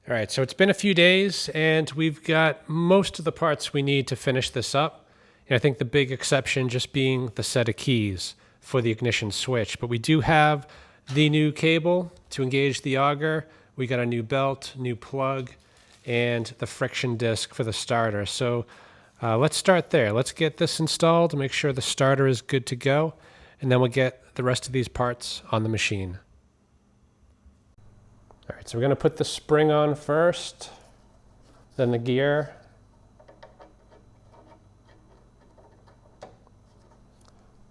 All right, so it's been a few days and we've got most of the parts we need to finish this up. And I think the big exception just being the set of keys for the ignition switch. But we do have the new cable to engage the auger. We got a new belt, new plug, and the friction disc for the starter. So let's start there. Let's get this installed, make sure the starter is good to go, and then we'll get the rest of these parts on the machine. All right, so we're going to put the spring on first, then the gear,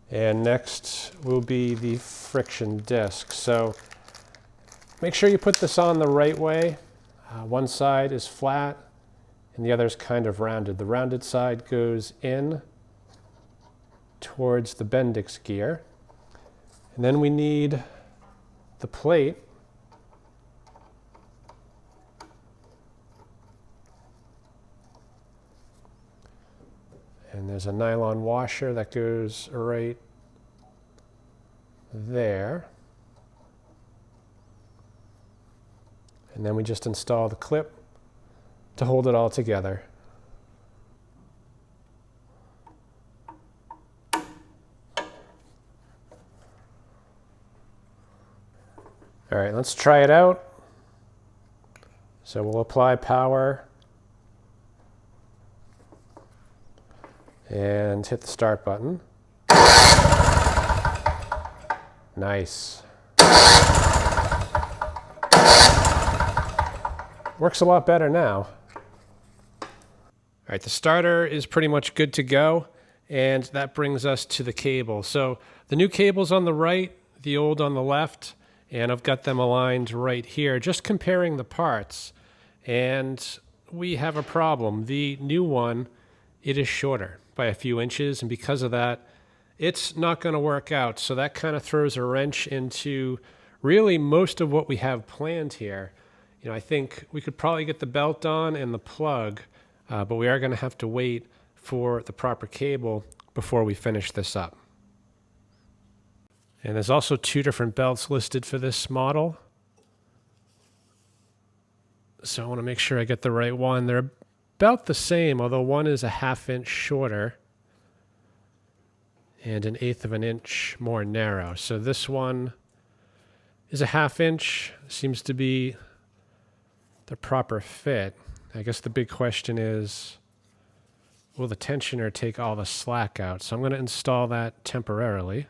and next will be the friction disc. So make sure you put this on the right way. One side is flat and the other is kind of rounded. The rounded side goes in towards the Bendix gear. And then we need the plate and there's a nylon washer that goes right there. And then we just install the clip to hold it all together. All right, let's try it out. So we'll apply power and hit the start button. Nice. Works a lot better now. All right, the starter is pretty much good to go, and that brings us to the cable. So the new cable's on the right, the old on the left, and I've got them aligned right here, just comparing the parts. And we have a problem. The new one, it is shorter by a few inches, and because of that, it's not going to work out. So that kind of throws a wrench into really most of what we have planned here. You know, I think we could probably get the belt on and the plug, but we are going to have to wait for the proper cable before we finish this up. And there's also two different belts listed for this model. So I want to make sure I get the right one. They're about the same, although one is a 1/2 inch shorter and 1/8 of an inch more narrow. So this one is a 1/2 inch, seems to be the proper fit. I guess the big question is, will the tensioner take all the slack out? So I'm going to install that temporarily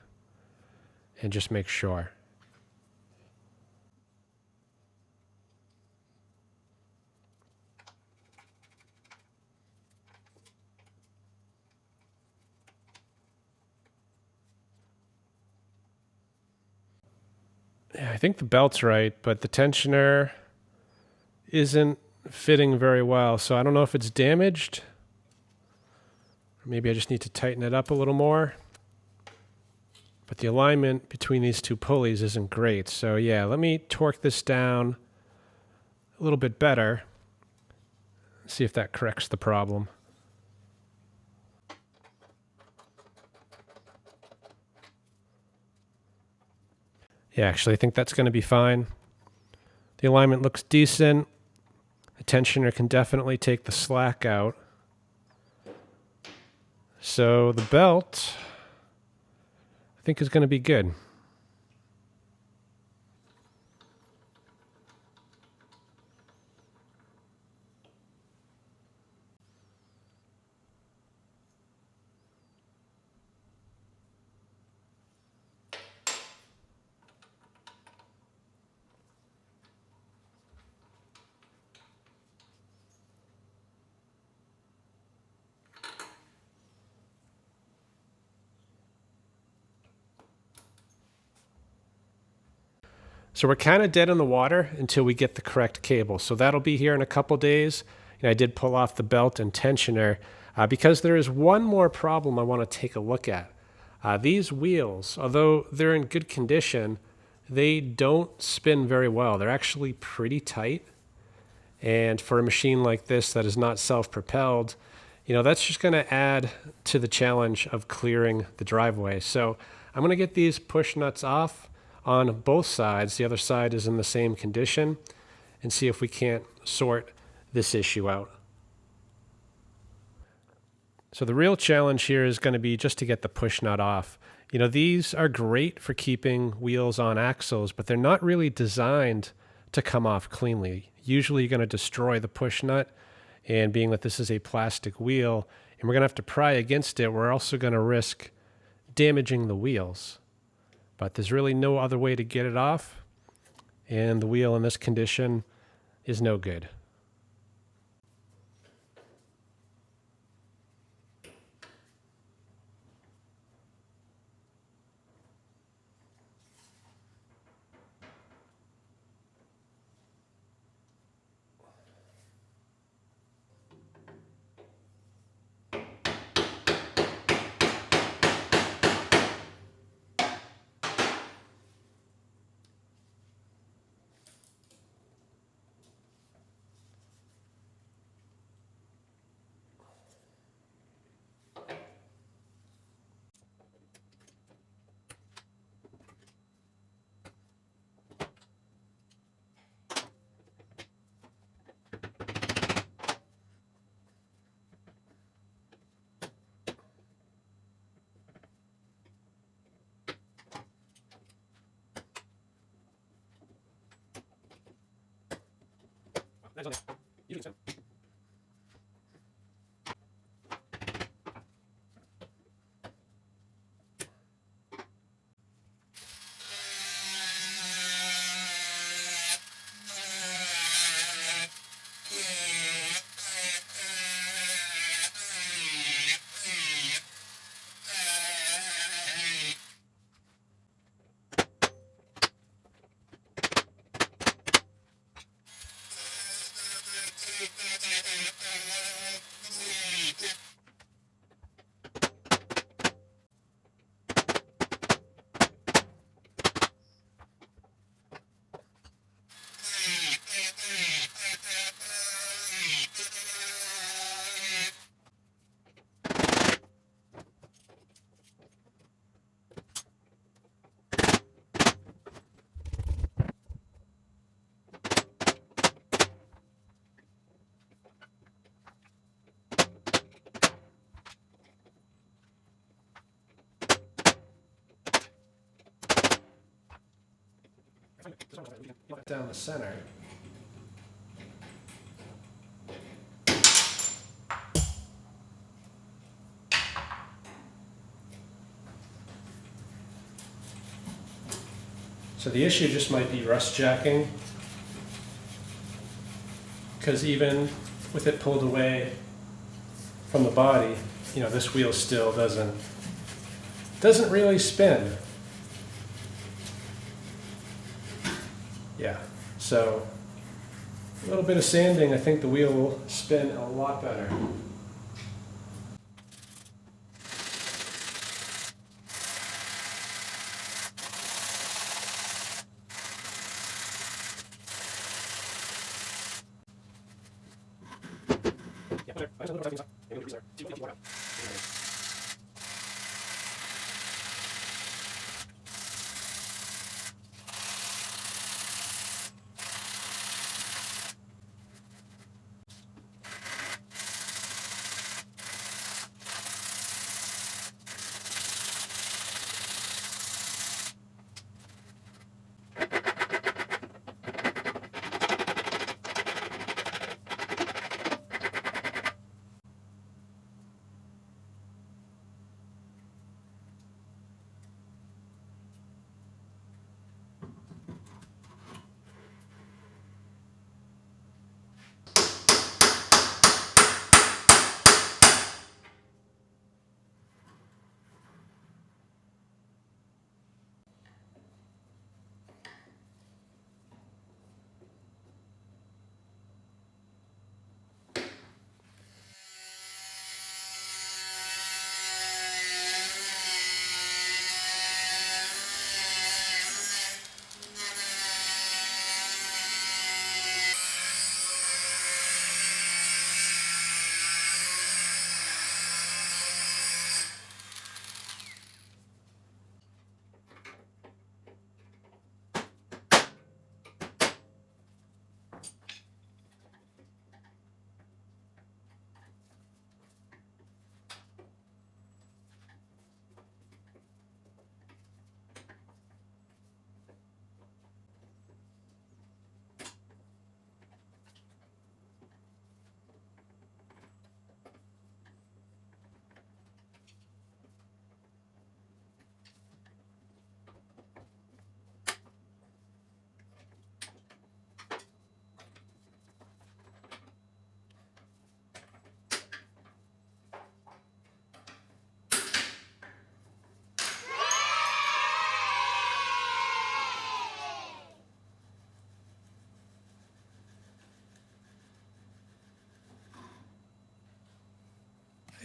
and just make sure. Yeah, I think the belt's right, but the tensioner isn't fitting very well. So I don't know if it's damaged. Or maybe I just need to tighten it up a little more. but the alignment between these two pulleys isn't great. So yeah, let me torque this down a little bit better, see if that corrects the problem. Yeah, actually I think that's going to be fine. The alignment looks decent. The tensioner can definitely take the slack out. So the belt, I think, is going to be good. So we're kind of dead in the water until we get the correct cable. So that'll be here in a couple days. And I did pull off the belt and tensioner because there is one more problem I want to take a look at. These wheels, although they're in good condition, they don't spin very well. They're actually pretty tight. And for a machine like this that is not self-propelled, that's just going to add to the challenge of clearing the driveway. So I'm going to get these push nuts off on both sides. The other side is in the same condition, and see if we can't sort this issue out. So the real challenge here is going to be just to get the push nut off. These are great for keeping wheels on axles, but they're not really designed to come off cleanly. Usually you're going to destroy the push nut, and being that this is a plastic wheel and we're going to have to pry against it, we're also going to risk damaging the wheels. But there's really no other way to get it off, and the wheel in this condition is no good. Down the center. So the issue just might be rust jacking, because even with it pulled away from the body, this wheel still doesn't really spin. Yeah, so a little bit of sanding, I think the wheel will spin a lot better.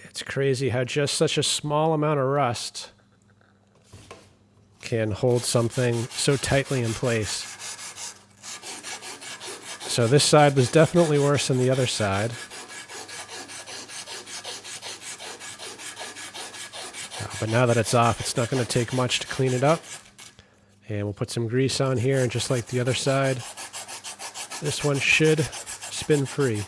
It's crazy how just such a small amount of rust can hold something so tightly in place. So this side was definitely worse than the other side. But now that it's off, it's not going to take much to clean it up. And we'll put some grease on here, and just like the other side, this one should spin free.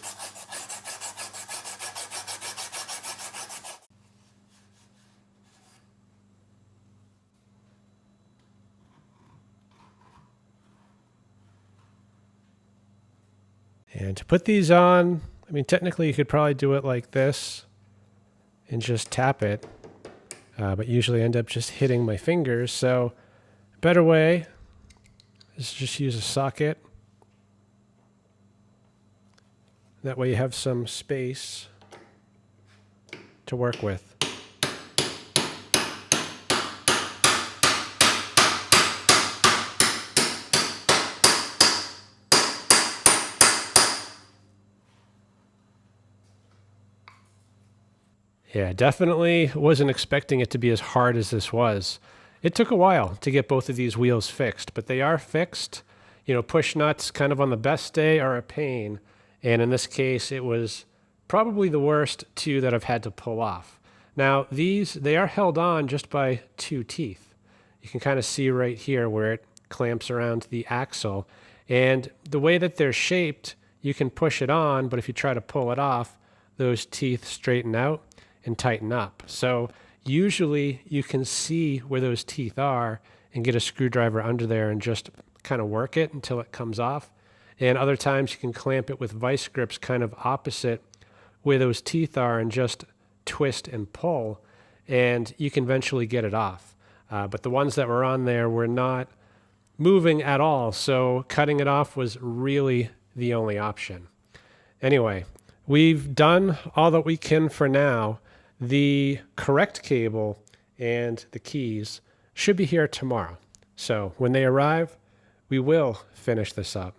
And to put these on, I mean, technically you could probably do it like this and just tap it, but usually I end up just hitting my fingers. So a better way is just use a socket. That way you have some space to work with. Yeah, definitely wasn't expecting it to be as hard as this was. It took a while to get both of these wheels fixed, but they are fixed. You know, push nuts kind of on the best day are a pain. And in this case, it was probably the worst two that I've had to pull off. Now, these, they are held on just by two teeth. You can kind of see right here where it clamps around the axle. And the way that they're shaped, you can push it on, but if you try to pull it off, those teeth straighten out and tighten up. So usually you can see where those teeth are and get a screwdriver under there and just kind of work it until it comes off. And other times you can clamp it with vice grips kind of opposite where those teeth are and just twist and pull, and you can eventually get it off. But the ones that were on there were not moving at all, so cutting it off was really the only option. Anyway, we've done all that we can for now. The correct cable and the keys should be here tomorrow. So when they arrive, we will finish this up.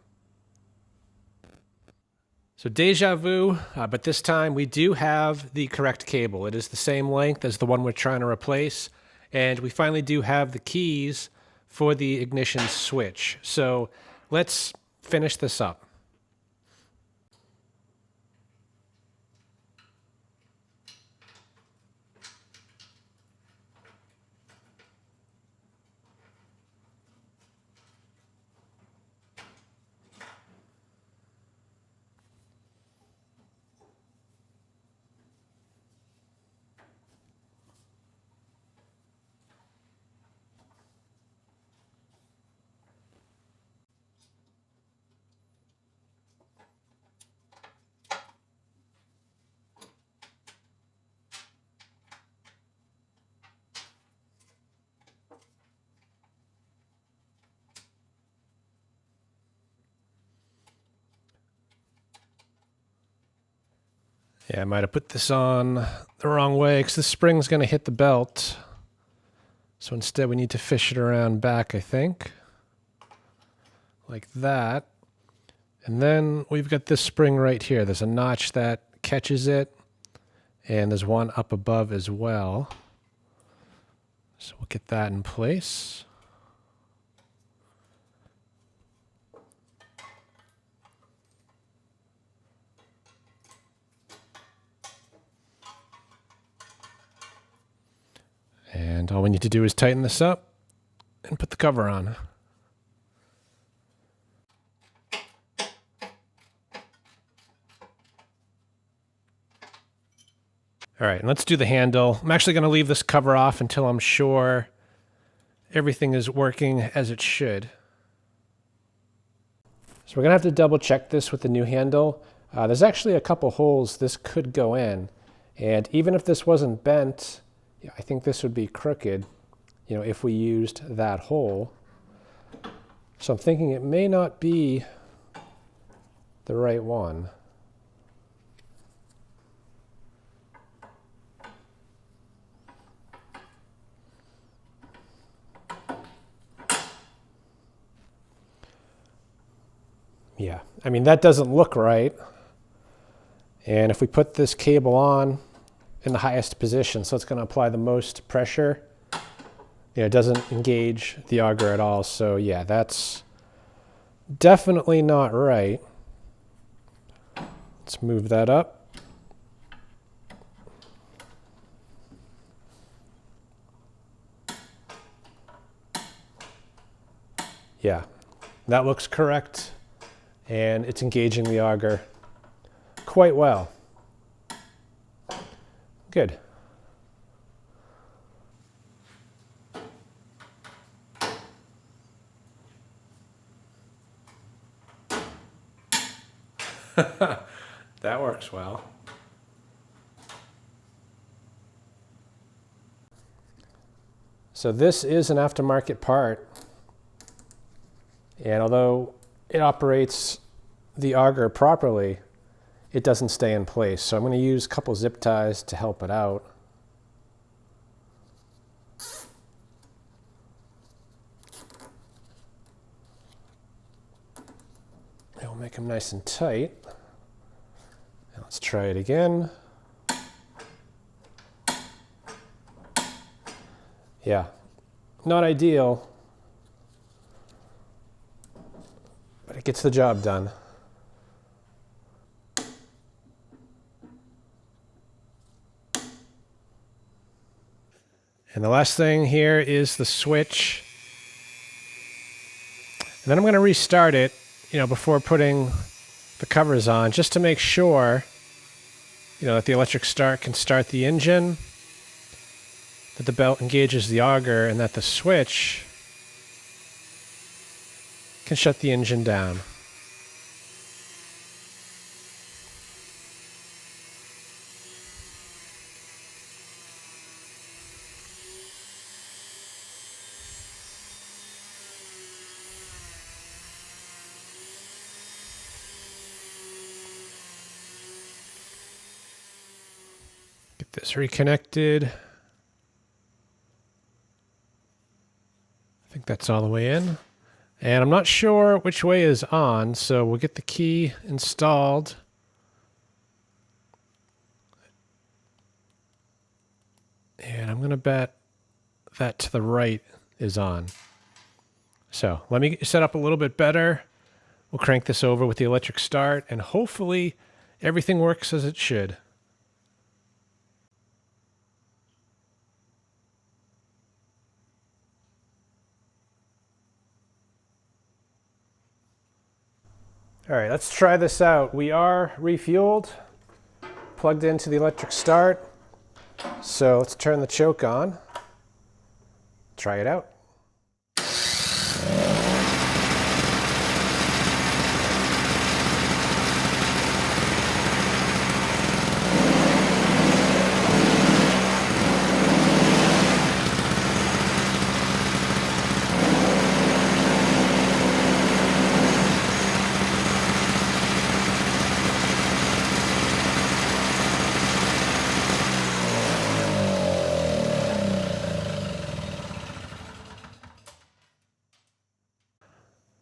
So deja vu, but this time we do have the correct cable. It is the same length as the one we're trying to replace, and we finally do have the keys for the ignition switch. So let's finish this up. Yeah, I might have put this on the wrong way because the spring's going to hit the belt. So instead we need to fish it around back, I think. Like that. And then we've got this spring right here. There's a notch that catches it. And there's one up above as well. So we'll get that in place. And all we need to do is tighten this up and put the cover on. All right, and let's do the handle. I'm actually going to leave this cover off until I'm sure everything is working as it should. So we're going to have to double check this with the new handle. There's actually a couple holes this could go in. And even if this wasn't bent, I think this would be crooked, if we used that hole. So I'm thinking it may not be the right one. Yeah, I mean, that doesn't look right. And if we put this cable on in the highest position, so it's going to apply the most pressure, it doesn't engage the auger at all. So yeah, that's definitely not right. Let's move that up. Yeah, that looks correct. And it's engaging the auger quite well. Good. That works well. So this is an aftermarket part. And although it operates the auger properly, it doesn't stay in place. So I'm going to use a couple zip ties to help it out. And we'll make them nice and tight. And let's try it again. Yeah, not ideal, but it gets the job done. And the last thing here is the switch. And then I'm going to restart it, before putting the covers on, just to make sure, that the electric start can start the engine, that the belt engages the auger, and that the switch can shut the engine down. Get this reconnected. I think that's all the way in. And I'm not sure which way is on, so we'll get the key installed. And I'm going to bet that to the right is on. So let me set up a little bit better. We'll crank this over with the electric start, and hopefully everything works as it should. All right, let's try this out. We are refueled, plugged into the electric start. So let's turn the choke on, try it out.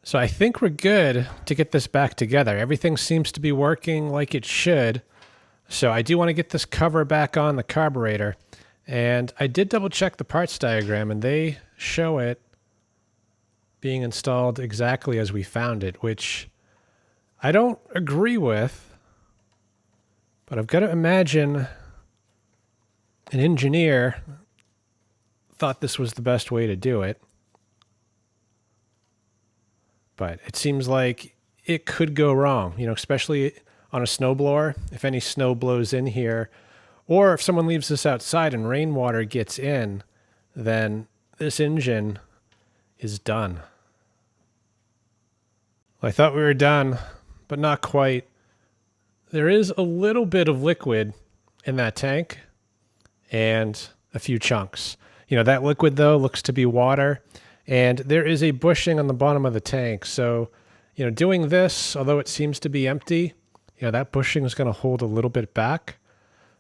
So I think we're good to get this back together. Everything seems to be working like it should. So I do want to get this cover back on the carburetor. And I did double check the parts diagram and they show it being installed exactly as we found it, which I don't agree with, but I've got to imagine an engineer thought this was the best way to do it. But it seems like it could go wrong, you know, especially on a snowblower. If any snow blows in here, or if someone leaves this outside and rainwater gets in, then this engine is done. Well, I thought we were done, but not quite. There is a little bit of liquid in that tank and a few chunks. You know, that liquid, though, looks to be water. And there is a bushing on the bottom of the tank. So, you know, doing this, although it seems to be empty, you know, that bushing is going to hold a little bit back.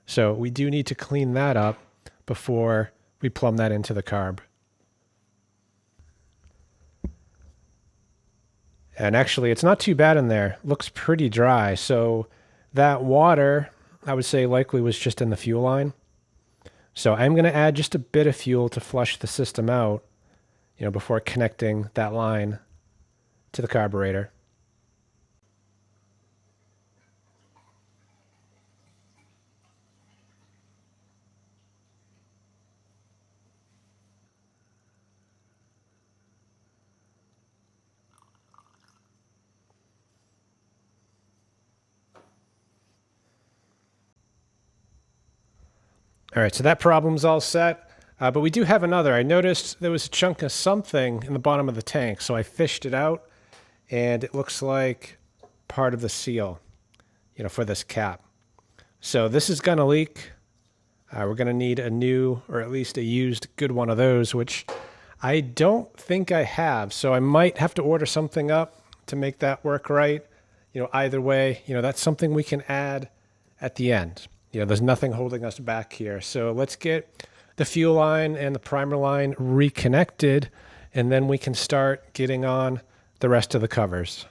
So we do need to clean that up before we plumb that into the carb. And actually, it's not too bad in there. Looks pretty dry. So that water, I would say, likely was just in the fuel line. So I'm going to add just a bit of fuel to flush the system out, you know, before connecting that line to the carburetor. All right, so that problem's all set, but we do have another. I noticed there was a chunk of something in the bottom of the tank, so I fished it out, and it looks like part of the seal, you know, for this cap. So this is going to leak. We're going to need a new, or at least a used good one of those, which I don't think I have. So I might have to order something up to make that work right. You know, either way, you know, that's something we can add at the end. You know, there's nothing holding us back here. So let's get the fuel line and the primer line reconnected, and then we can start getting on the rest of the covers.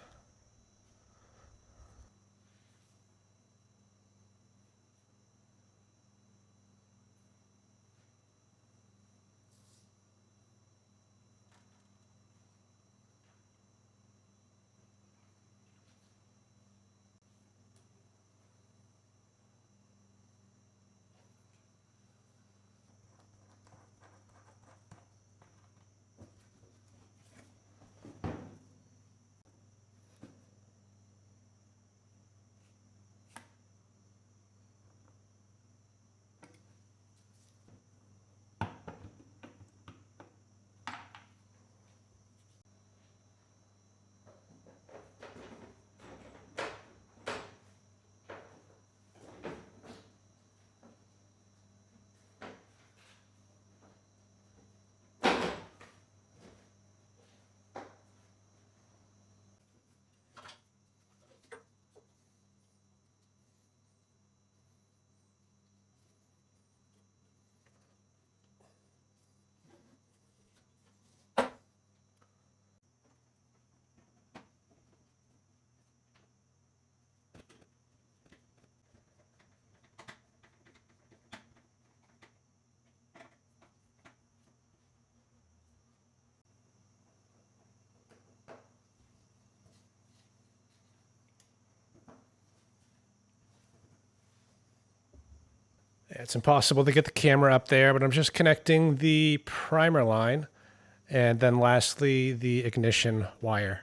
It's impossible to get the camera up there, but I'm just connecting the primer line and then lastly the ignition wire.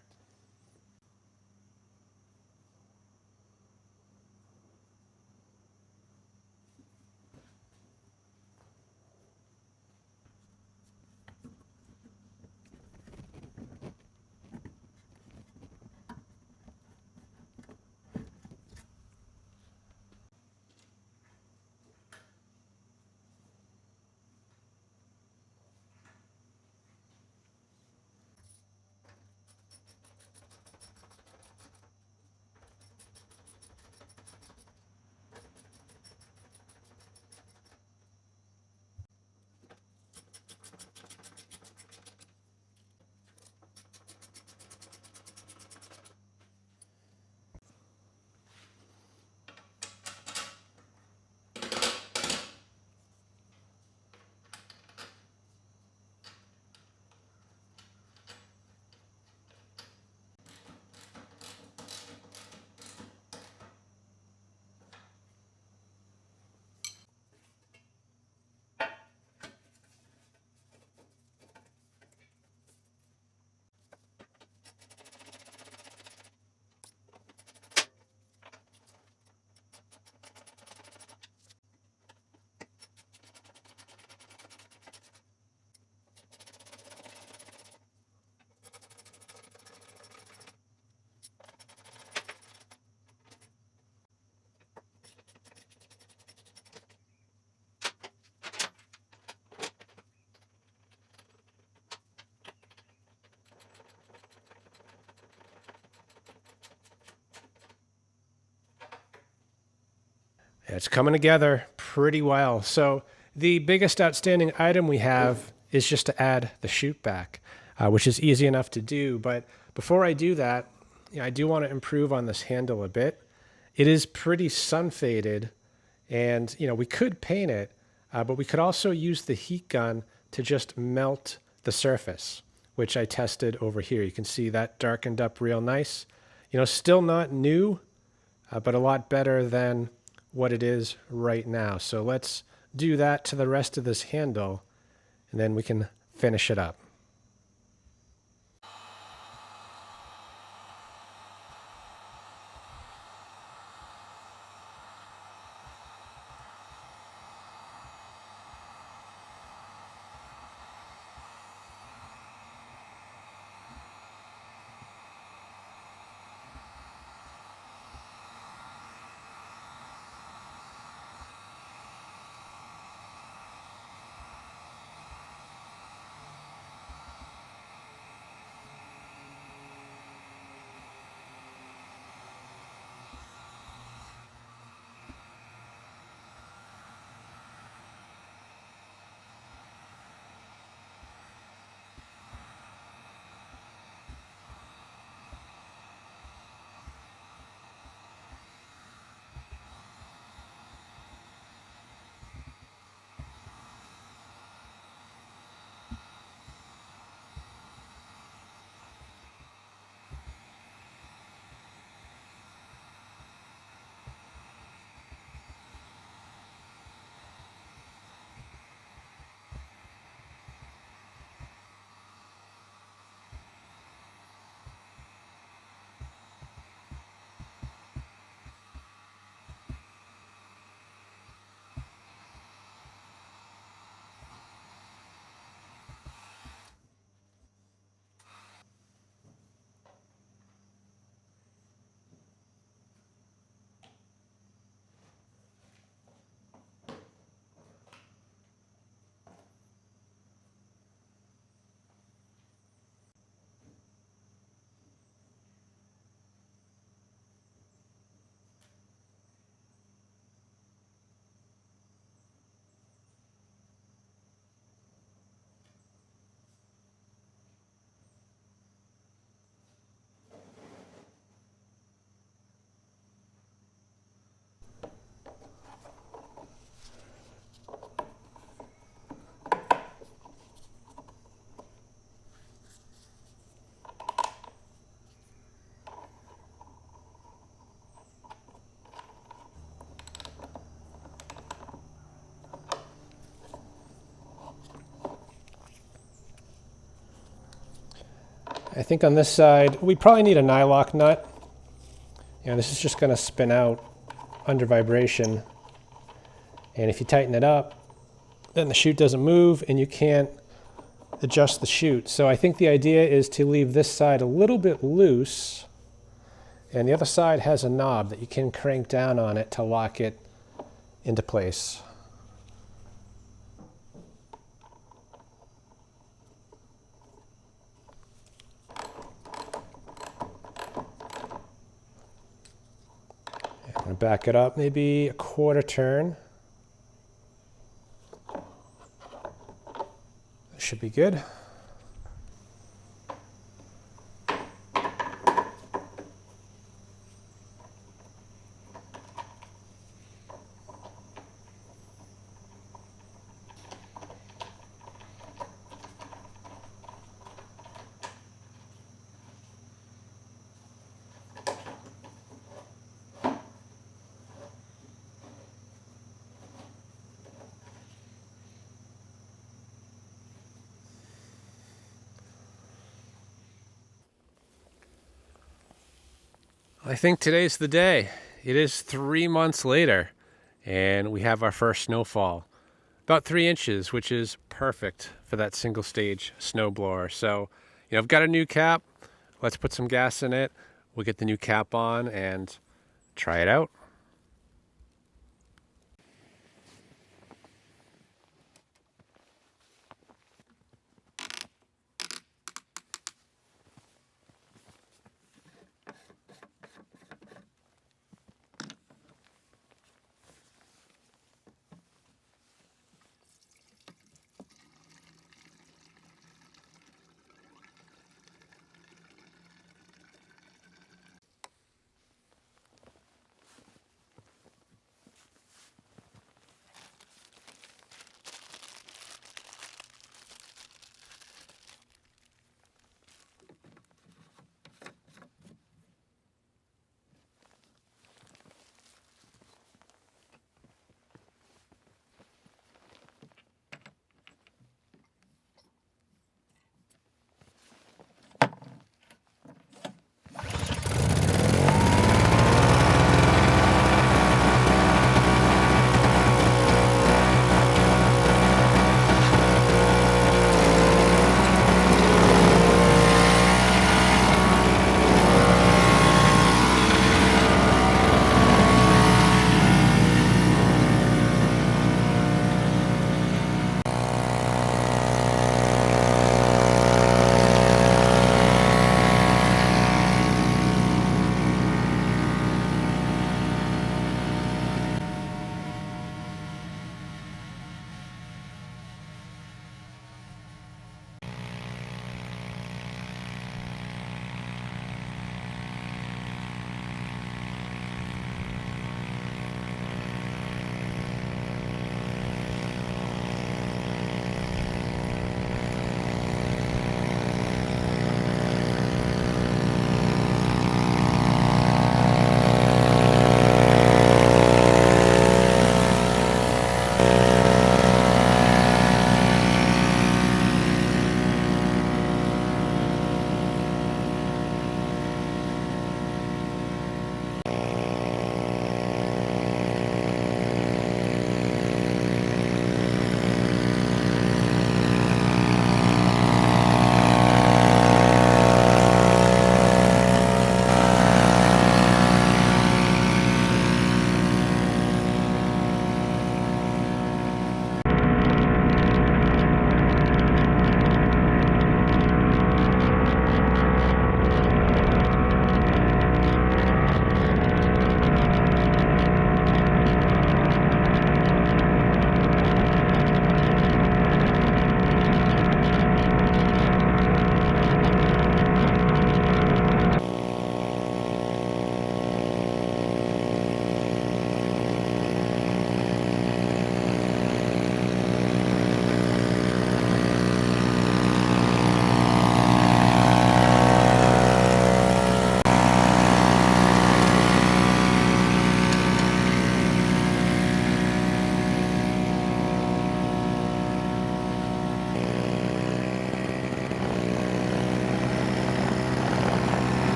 It's coming together pretty well. So the biggest outstanding item we have is just to add the chute back, which is easy enough to do. But before I do that, I do want to improve on this handle a bit. It is pretty sun faded, and we could paint it, but we could also use the heat gun to just melt the surface, which I tested over here. You can see that darkened up real nice. Still not new, but a lot better than what it is right now. So let's do that to the rest of this handle, and then we can finish it up. I think on this side, we probably need a nylock nut. This is just going to spin out under vibration. And if you tighten it up, then the chute doesn't move and you can't adjust the chute. So I think the idea is to leave this side a little bit loose, and the other side has a knob that you can crank down on it to lock it into place. I'm going to back it up maybe a quarter turn. That should be good. I think today's the day. It is 3 months later, and we have our first snowfall. About 3 inches, which is perfect for that single stage snowblower. So, I've got a new cap. Let's put some gas in it. We'll get the new cap on and try it out.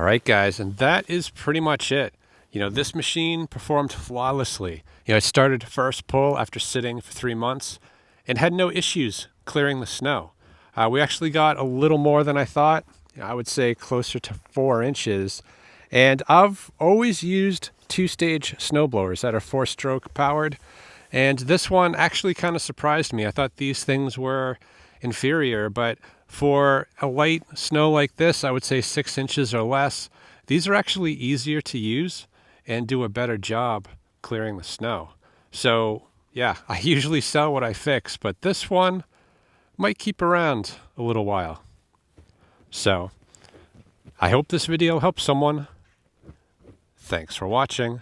All right, guys, and that is pretty much it. This machine performed flawlessly. I started first pull after sitting for 3 months and had no issues clearing the snow. We actually got a little more than I thought. I would say closer to 4 inches. And I've always used 2-stage snowblowers that are 4-stroke powered. And this one actually kind of surprised me. I thought these things were inferior, but for a light snow like this, I would say 6 inches or less, these are actually easier to use and do a better job clearing the snow. So yeah, I usually sell what I fix, but this one might keep around a little while. So I hope this video helps someone. Thanks for watching.